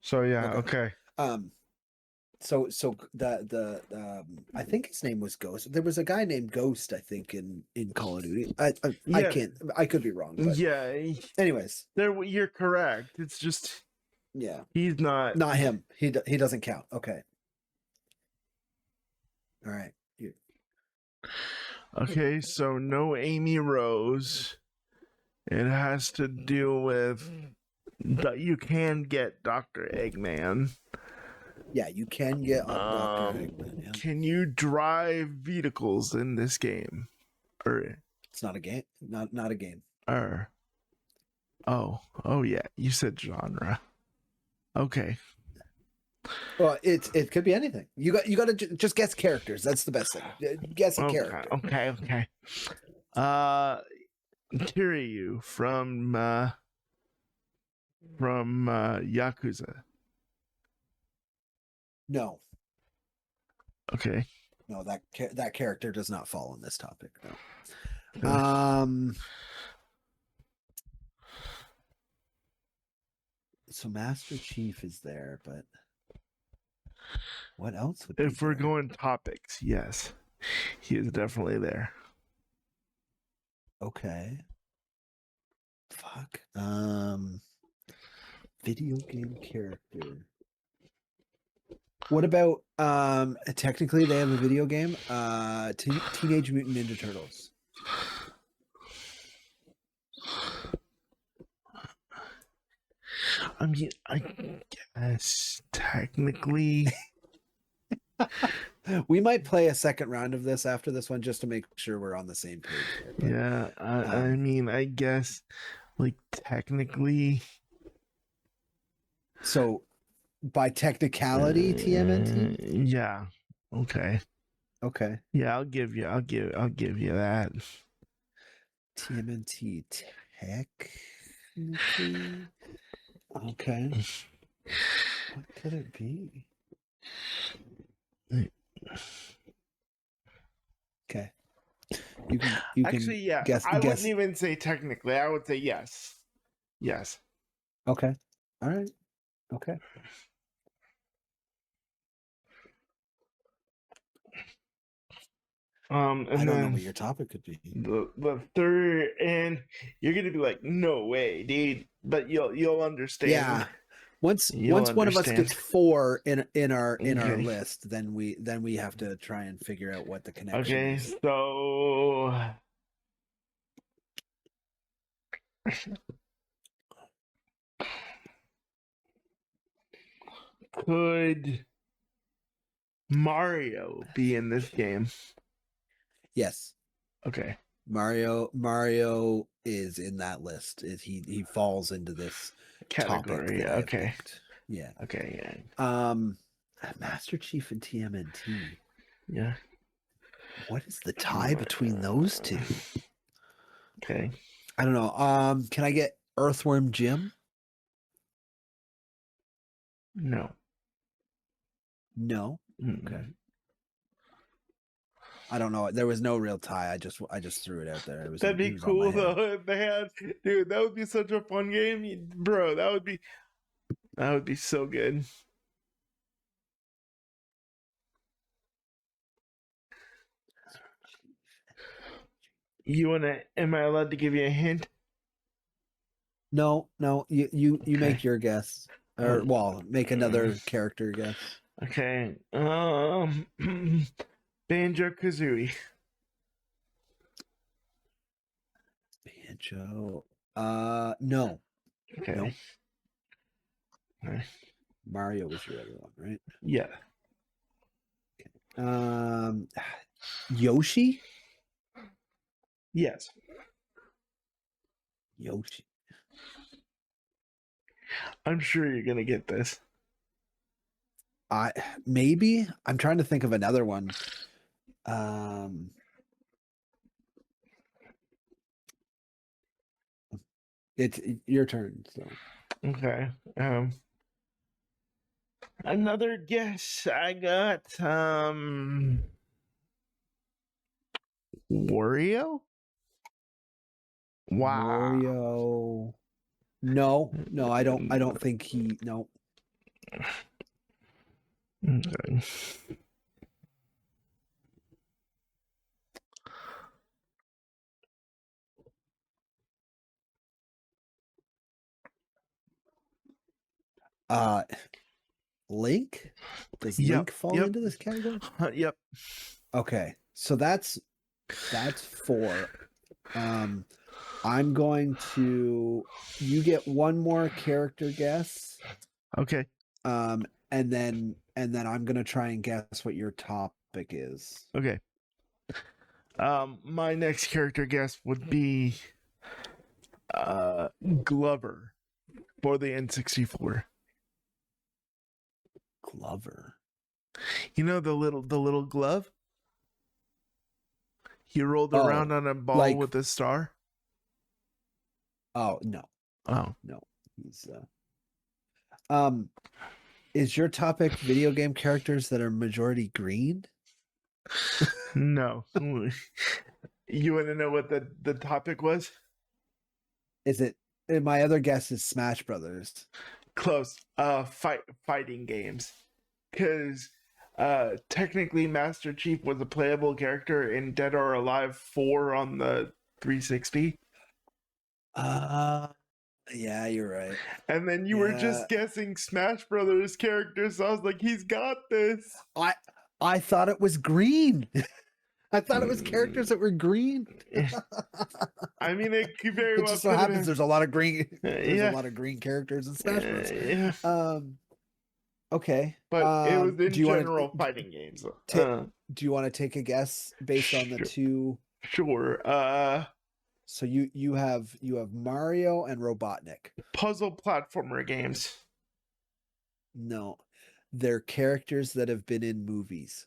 So yeah. Okay. Okay. Um, so the I think his name was Ghost. There was a guy named Ghost, I think, in Call of Duty. I Yeah. I could be wrong, but Yeah. anyways, You're correct. It's just yeah, he's not. not him. He doesn't count. Okay. All right. Okay. So no Amy Rose. It has to deal with that you can get Dr. Eggman. Yeah, you can get Dr. Eggman. Yeah. Can you drive vehicles in this game? It's not a game. Not a game. Oh yeah, you said genre. Okay. Well, it could be anything. You got to just guess characters. That's the best thing. Guess a character. Okay. Kiryu from Yakuza. No, Okay. no, that character does not fall on this topic. No. Okay. So Master Chief is there, but what else would If we're there? going topics, yes, he is definitely there. Okay. Fuck. Video game character. What about technically they have a video game, Teenage Mutant Ninja Turtles. I mean, I guess technically. We might play a second round of this after this one just to make sure we're on the same page here, but, Yeah, I mean, I guess like technically. So by technicality, TMNT? Yeah. Okay. Okay. Yeah, I'll give you that. TMNT technically. Okay. What could it be? Okay. You can Actually, yeah. I wouldn't even say technically. I would say yes. Yes. Okay. All right. Okay. And I don't know what your topic could be. The third, and you're gonna be like, no way, dude. But you'll understand. Yeah. Once one of us gets 4 in our list, then we have to try and figure out what the connection is. So could Mario be in this game? Yes. Okay. Mario is in that list. He falls into this category. Okay. Yeah. Okay. Yeah. Master Chief and TMNT. Yeah. What is the tie between those two? Okay. I don't know. Can I get Earthworm Jim? No. No. Okay. I don't know. There was no real tie. I just threw it out there. That'd be cool though if they had. Dude, that would be such a fun game, bro. That would be so good. Am I allowed to give you a hint? No. You make your guess, or make another character guess. Okay. Banjo-Kazooie. Banjo. No. Okay. No. Okay. Mario was your other one, right? Yeah. Okay. Yoshi? Yes. Yoshi. I'm sure you're gonna get this. Maybe. I'm trying to think of another one. It's your turn. So Okay. Another guess I got. Wario. Wow. Wario. No, I don't think he. No. Okay. Uh, Link. Does Yep. Link fall Yep. into this category? Yep. Okay, so that's four. I'm going to. You get one more character guess. Okay. And then I'm gonna try and guess what your topic is. Okay. My next character guess would be Glover for the N64. Glover. You know the little glove? He rolled around Oh, on a ball like with a star. oh no, Oh. no. He's um is your topic video game characters that are majority green? No. You want to know what the topic was? Is it my other guess is Smash Brothers. Close. Fighting games. Cuz technically Master Chief was a playable character in Dead or Alive 4 on the 360. Yeah, you're right. And then you were just guessing Smash Brothers characters. So I was like, he's got this. I thought it was green. I thought it was characters that were green. I mean, it could very It well just so could have happens been. there's a lot of green. There's a Yeah. lot of green characters in Smash Bros. Yeah. Okay. But it was in Do you want general to fighting games. do you want to take a guess based on the two? Sure. So you have Mario and Robotnik. Puzzle platformer games. No, they're characters that have been in movies.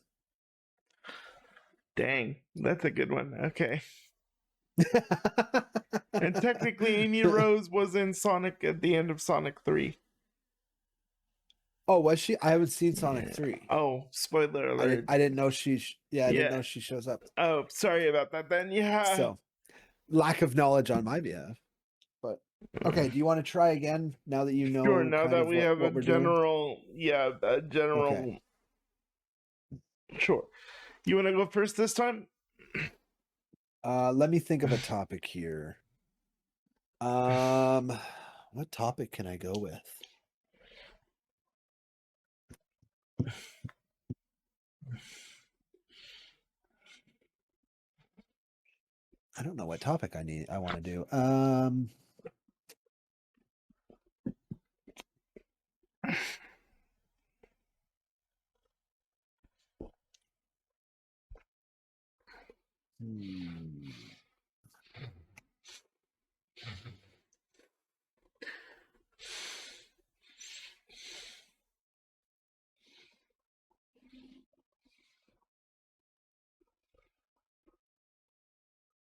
Dang, that's a good one. Okay. And technically, Amy Rose was in Sonic at the end of Sonic 3. Oh, was she? I haven't seen Sonic 3. Oh, spoiler alert. I didn't know she. I didn't know she shows up. Oh, sorry about that. Then yeah. So, lack of knowledge on my behalf. But okay, do you want to try again now that you know? Sure. Now kind that of we have a what we're general, a general. Okay. Sure. You want to go first this time? Let me think of a topic here. What topic can I go with? I don't know what topic I want to do.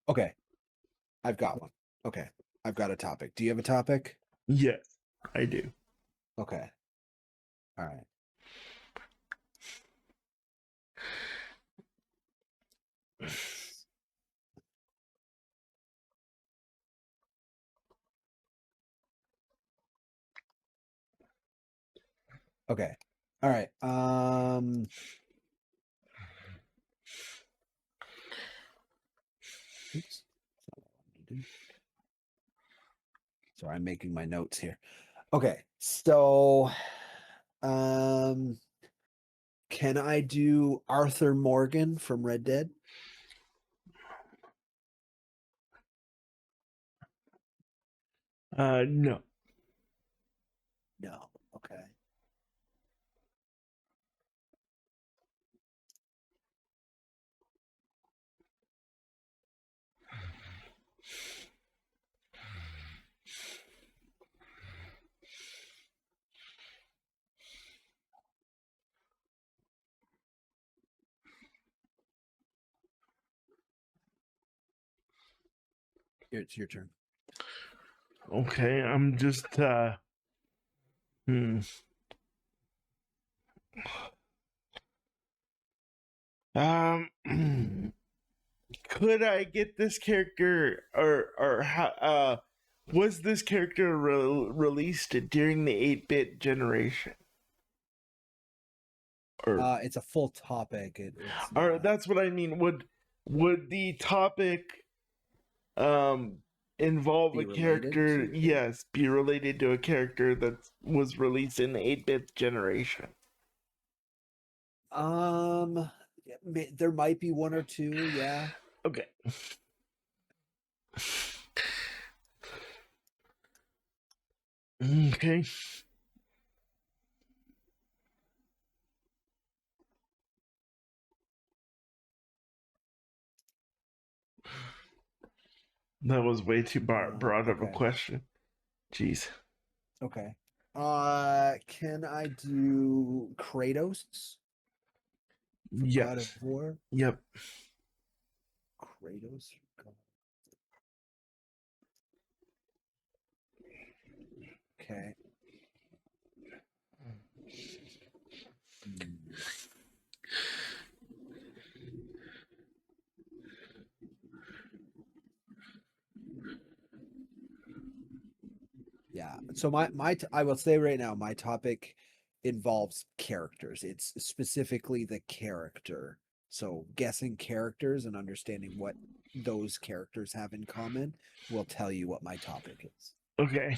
Okay. I've got one. Okay. I've got a topic. Do you have a topic? Yes, I do. Okay. All right. Okay. All right. Oops. Sorry, I'm making my notes here. Okay. So, can I do Arthur Morgan from Red Dead? No. No. Okay. It's your turn. Okay, I'm just hmm. Um could I get this character or how was this character released during the 8-bit generation? It's a full topic. It's Or not that's what I mean. Would the topic um involve be a related character, to. yes, be related to a character that was released in the 8-bit generation? There might be one or two. Yeah. Okay. Okay. That was way too broad of a Okay. question. Jeez. Okay. Can I do Kratos from God of Yes. War? Yep. Kratos. Okay. Hmm. Yeah. So I will say right now, my topic involves characters. It's specifically the character. So guessing characters and understanding what those characters have in common will tell you what my topic is. Okay.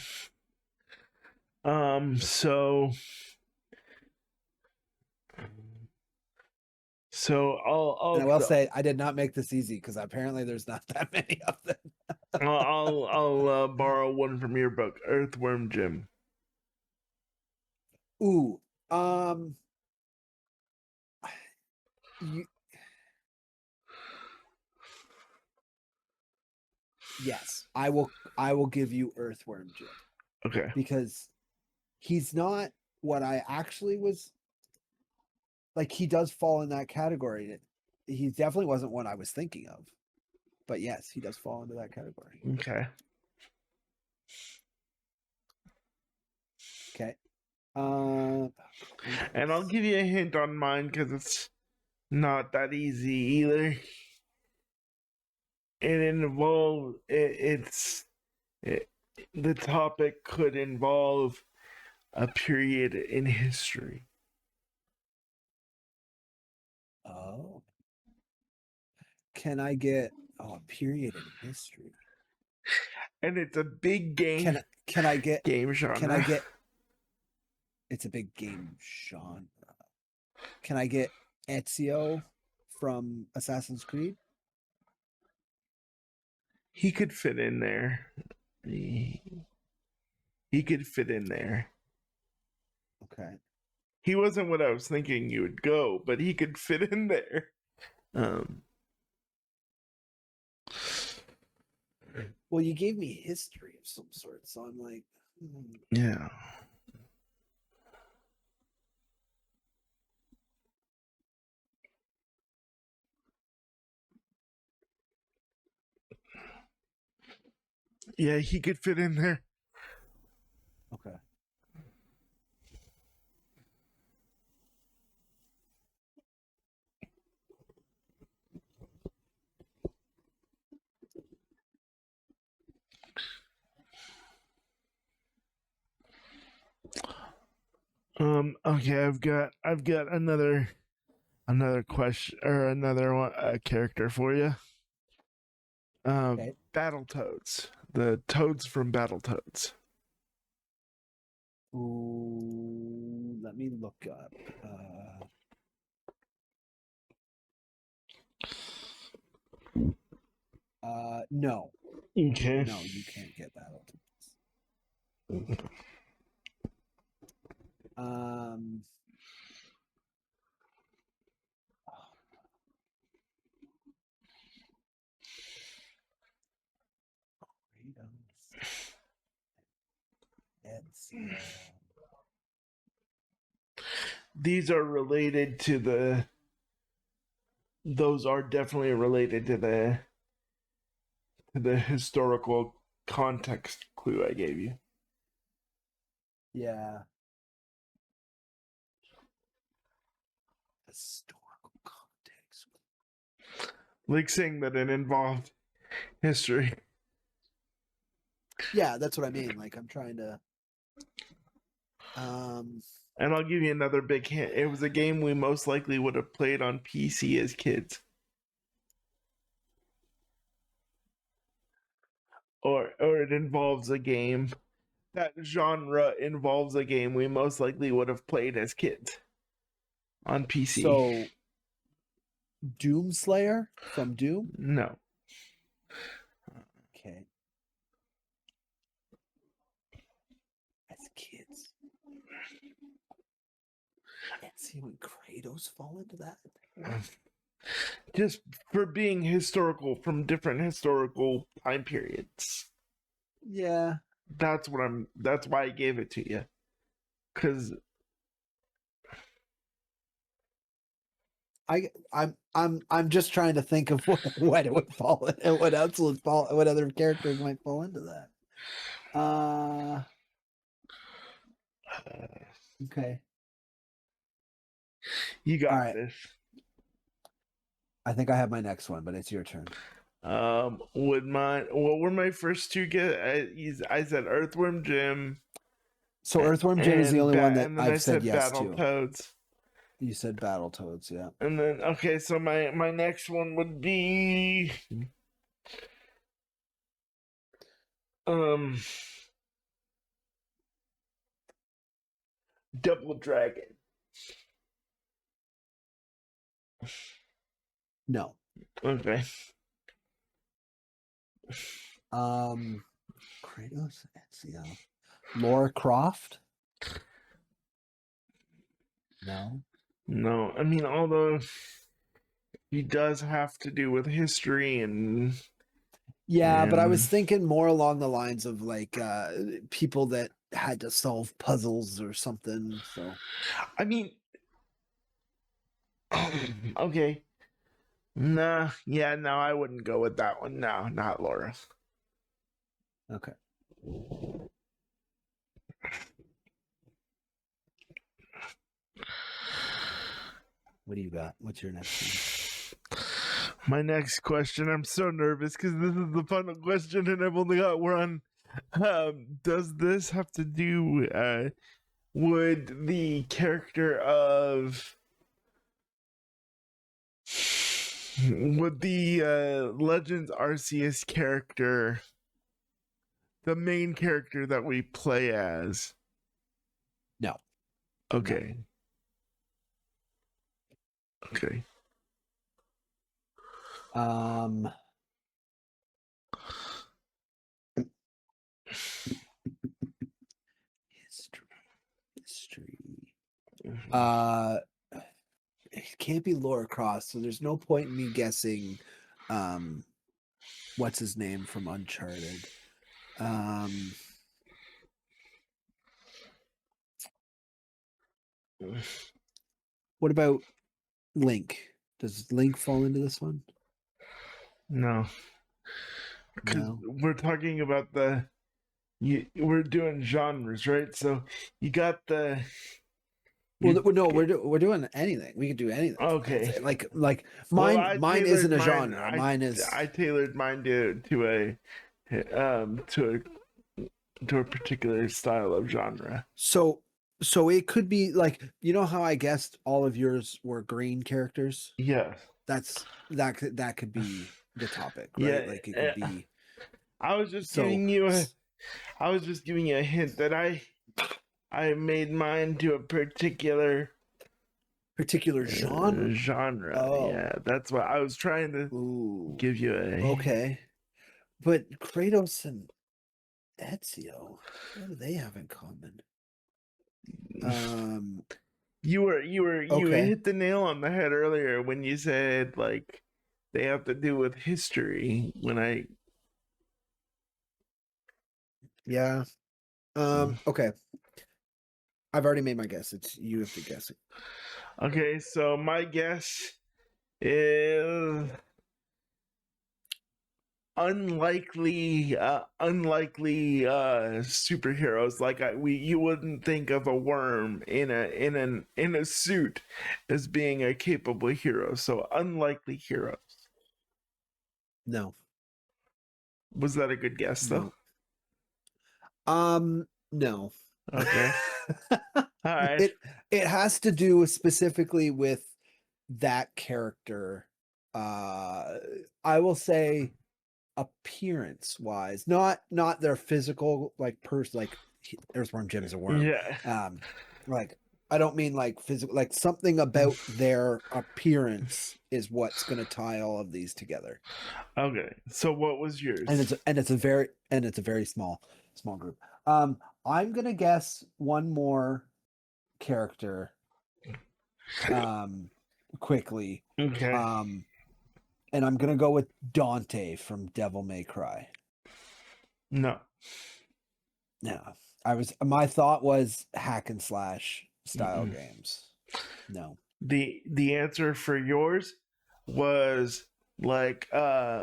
So And I will say I did not make this easy because apparently there's not that many of them. I'll borrow one from your book, Earthworm Jim. Ooh, um, you, yes, I will. I will give you Earthworm Jim Okay. because he's not what I actually was like. He does fall in that category. He definitely wasn't what I was thinking of, but yes, he does fall into that category. Okay. Okay. And I'll give you a hint on mine because it's not that easy either. It, the topic could involve a period in history. Oh, can I get a period in history? And it's a big game. Can I get Game genre. Can I get? It's a big game genre. Can I get Ezio from Assassin's Creed? He could fit in there. He could fit in there. Okay. He wasn't what I was thinking you would go, but he could fit in there. Well, you gave me history of some sort, so I'm like, Yeah. Yeah, he could fit in there. okay. Okay, I've got another question or another one, character for you. Okay. Battletoads. The toads from Battletoads. Ooh, let me look up. No. Okay. No, you can't get Battletoads. Um, Ezio. These are related to the. Those are definitely related to the historical context clue I gave you. Yeah. Historical context. Like saying that it involved history. Yeah, that's what I mean. Like I'm trying to. And I'll give you another big hint. It was a game we most likely would have played on PC as kids. Or it involves a game. That genre involves a game we most likely would have played as kids on PC. So, Doomslayer from Doom? No. Okay. As kids. And see when Kratos fall into that? Just for being historical from different historical time periods. Yeah. That's why I gave it to you. Cause I'm just trying to think of what it would fall in, and what else would fall, what other characters might fall into that. Okay. You got All right. this. I think I have my next one, but it's your turn. What were my first two I said Earthworm Jim. So Earthworm Jim is the only one that and then I've said yes to. Battletoads. You said Battletoads, yeah. And then okay, so my next one would be Double Dragon. No. Okay. Kratos, Ezio, Lara Croft. No. No, I mean, although he does have to do with history and yeah, but I was thinking more along the lines of like people that had to solve puzzles or something. So I mean, okay. Nah, yeah, no, I wouldn't go with that one. No, not Laura. okay. What do you got? What's your next one? My next question. I'm so nervous because this is the final question, and I've only got one. Does this have to do? Would the character of would the Legends Arceus character, the main character that we play as? No. Okay. No. Okay. History. It can't be Lara Croft, so there's no point in me guessing what's his name from Uncharted. What about Link? Does Link fall into this one? No. Because we're talking about we're doing genres, right? So you got the. Well, no, we're doing anything. We can do anything. Okay. Like mine isn't a genre. Mine is. I tailored mine to a particular style of genre. So it could be like, you know how I guessed all of yours were green characters? Yeah. That could be the topic, right? Yeah, like it could be. I was just giving you a hint that I made mine to a particular genre. Oh. Yeah, that's why I was trying to give you a. Okay, but Kratos and Ezio, what do they have in common? You hit the nail on the head earlier when you said like they have to do with history. Yeah. Okay. I've already made my guess. You have to guess it. Okay, so my guess is unlikely superheroes. Like you wouldn't think of a worm in a suit as being a capable hero. So unlikely heroes. No. Was that a good guess though? No. No. Okay. All right. It has to do specifically with that character. I will say appearance wise, not their physical like Earthworm Jim is a worm. Yeah. Like I don't mean like physical, like something about their appearance is what's going to tie all of these together. Okay. So what was And yours? it's a very small group. I'm going to guess one more character quickly. Okay. And I'm going to go with Dante from Devil May Cry. No. Yeah. My thought was hack and slash style Mm-mm. games. No. The answer for yours was like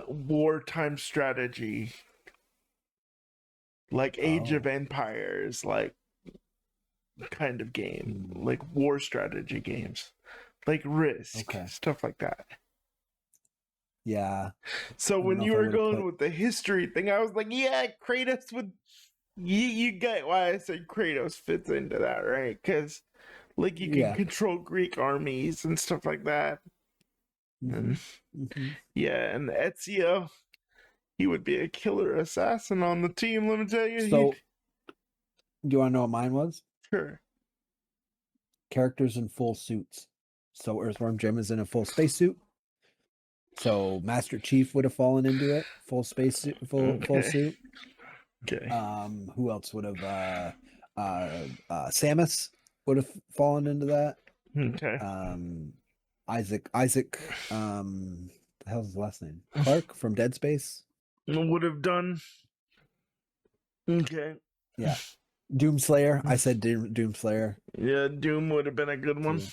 wartime strategy, like Age of Oh. Empires, like kind of game, Hmm. like war strategy games, like Risk, Okay. stuff like that. Yeah. So I don't when know you if I were would have going put with the history thing, I was like, yeah, Kratos would. You get why I said Kratos fits into that, right? Because like you can yeah. control Greek armies and stuff like that. Mm-hmm. And Mm-hmm. yeah, and Ezio, he would be a killer assassin on the team. Let me tell you, he'd So do you want to know what mine was? sure. Characters in full suits. So Earthworm Jim is in a full spacesuit. So Master Chief would have fallen into it. Full spacesuit, full Okay, suit. okay, Who else would have Samus would have fallen into that. okay. Isaac the hell's his last name? Clark from Dead Space. Would have done. Okay. Yeah. Doomslayer. I said Doomslayer Yeah, Doom would have been a good one. too.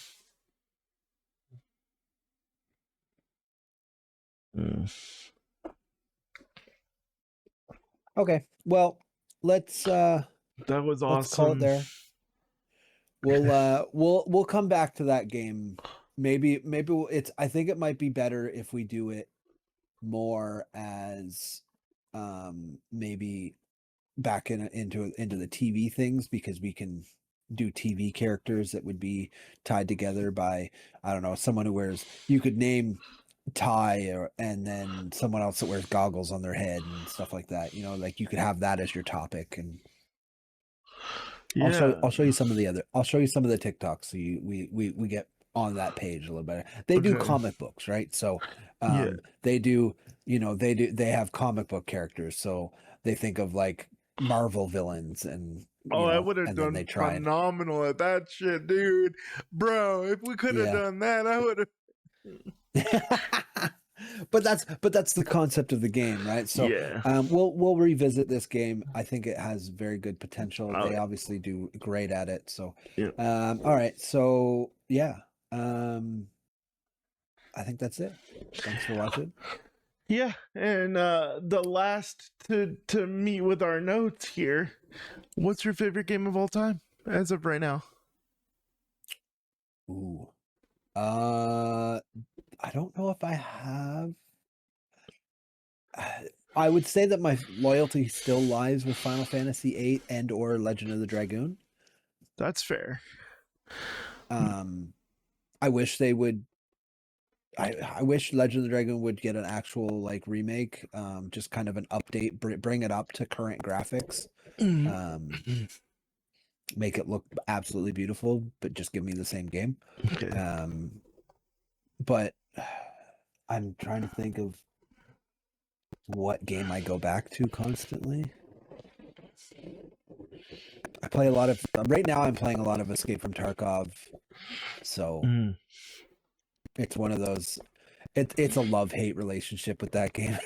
Mm. Okay. Well, let's That was call it awesome. there. We'll come back to that game. Maybe it's I think it might be better if we do it more as maybe back into the TV things, because we can do TV characters that would be tied together by, I don't know, someone who wears, you could name Ty and then someone else that wears goggles on their head and stuff like that. You know, like you could have that as your topic. And Yeah. I'll show you some of the TikToks so we get on that page a little better. They do Okay. comic books, right? So Yeah. they do, they have comic book characters. So they think of like Marvel villains and Oh, I would have and then they done try and phenomenal at that shit, dude. Bro, if we could have yeah. done that, I would have. But that's the concept of the game, right? So Yeah. we'll revisit this game. I think it has very good potential. Oh, They obviously do great at it. So yeah. all right. So yeah. I think that's it. Thanks for watching. Yeah, and the last to meet with our notes here. What's your favorite game of all time as of right now? Ooh. I don't know if I have. I would say that my loyalty still lies with Final Fantasy VIII and or Legend of the Dragoon. That's fair. I wish they would. I wish Legend of the Dragoon would get an actual like remake, just kind of an update, bring it up to current graphics, make it look absolutely beautiful, but just give me the same game. Okay. But I'm trying to think of what game I go back to constantly. I play a lot of right now. I'm playing a lot of Escape from Tarkov, so it's one of those. It's a love-hate relationship with that game.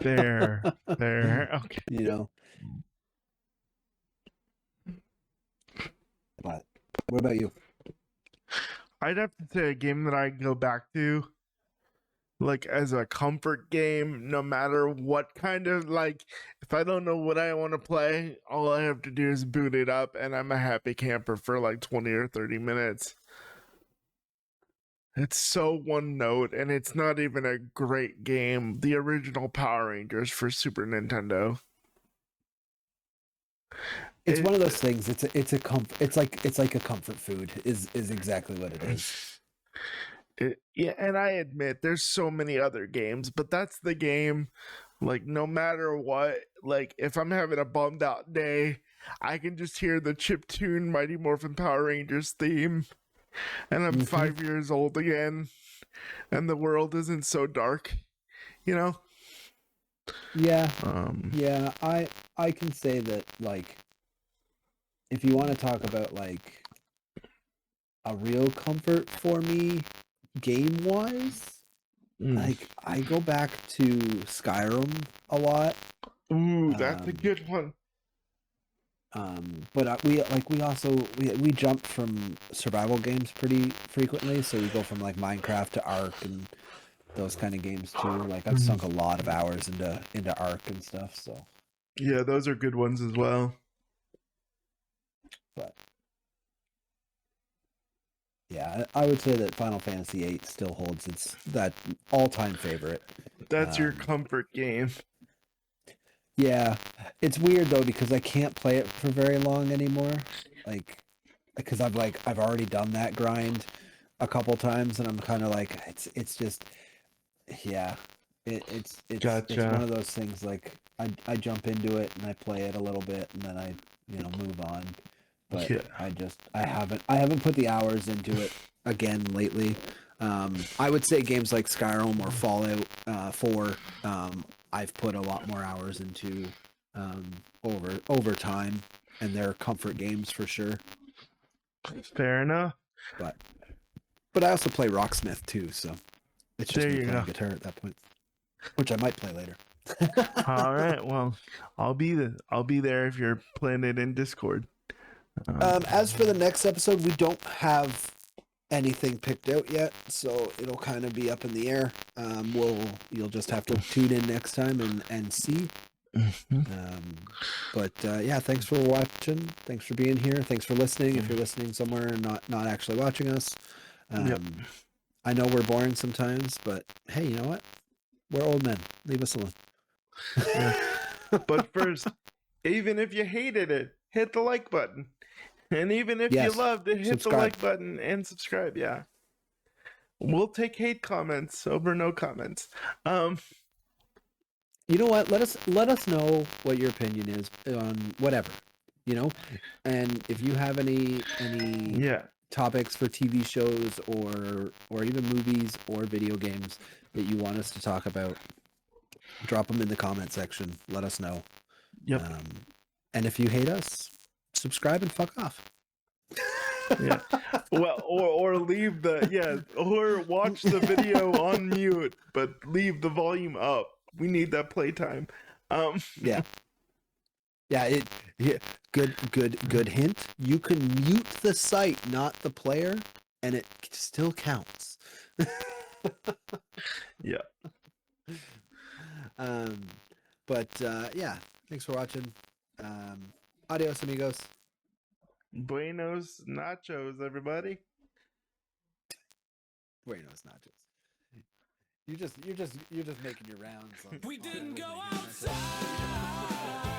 Fair. Okay. You know. But what about you? I'd have to say a game that I go back to like as a comfort game, no matter what kind of, like, if I don't know what I want to play, all I have to do is boot it up and I'm a happy camper for like 20 or 30 minutes. It's so one note, and it's not even a great game. The original Power Rangers for Super Nintendo. It's one of those things. It's a comfort. It's like a comfort food. Is exactly what it is. Yeah, and I admit there's so many other games, but that's the game. Like, no matter what, like if I'm having a bummed out day, I can just hear the chiptune Mighty Morphin Power Rangers theme, and I'm 5 years old again, and the world isn't so dark, you know? Yeah, yeah. I can say that, like, if you want to talk about like a real comfort for me, game wise, like I go back to Skyrim a lot. Ooh, that's a good one. But we also we jump from survival games pretty frequently, so we go from like Minecraft to Ark and those kind of games too. Like I've sunk a lot of hours into Ark and stuff. So yeah, those are good ones as well. but yeah, I would say that Final Fantasy VIII still holds its that all-time favorite. That's your comfort game. Yeah, it's weird though because I can't play it for very long anymore. Like, because I've already done that grind a couple times, and I'm kind of like it's just yeah, it's Gotcha. one of those things. Like I jump into it and I play it a little bit, and then I move on. But Yeah. I haven't put the hours into it again lately. I would say games like Skyrim or Fallout 4, I've put a lot more hours into over time, and they're comfort games for sure. Fair enough. But I also play Rocksmith too, so it's just There me you playing go. guitar at that point, which I might play later. All right. Well, I'll be there if you're playing it in Discord. As for the next episode, we don't have anything picked out yet, so it'll kind of be up in the air. You'll just have to tune in next time and see. But yeah, thanks for watching. Thanks for being here. Thanks for listening. If you're listening somewhere and not actually watching us, Yep. I know we're boring sometimes, but hey, you know what? We're old men. Leave us alone. Yeah. But first, even if you hated it, hit the like button. And even if you Yes. loved it, hit Subscribe. the like button and subscribe. Yeah. We'll take hate comments over no comments. You know what? Let us know what your opinion is on whatever, and if you have any Yeah. topics for TV shows or even movies or video games that you want us to talk about, drop them in the comment section. Let us know. Yep. And if you hate us, subscribe and fuck off. Yeah. Well, or leave or watch the video on mute, but leave the volume up. We need that playtime. Yeah. Good hint. You can mute the site, not the player, and it still counts. Yeah. But yeah, thanks for watching. Adios, amigos. Buenos nachos, everybody. Buenos nachos. You're just making your rounds. We didn't go outside.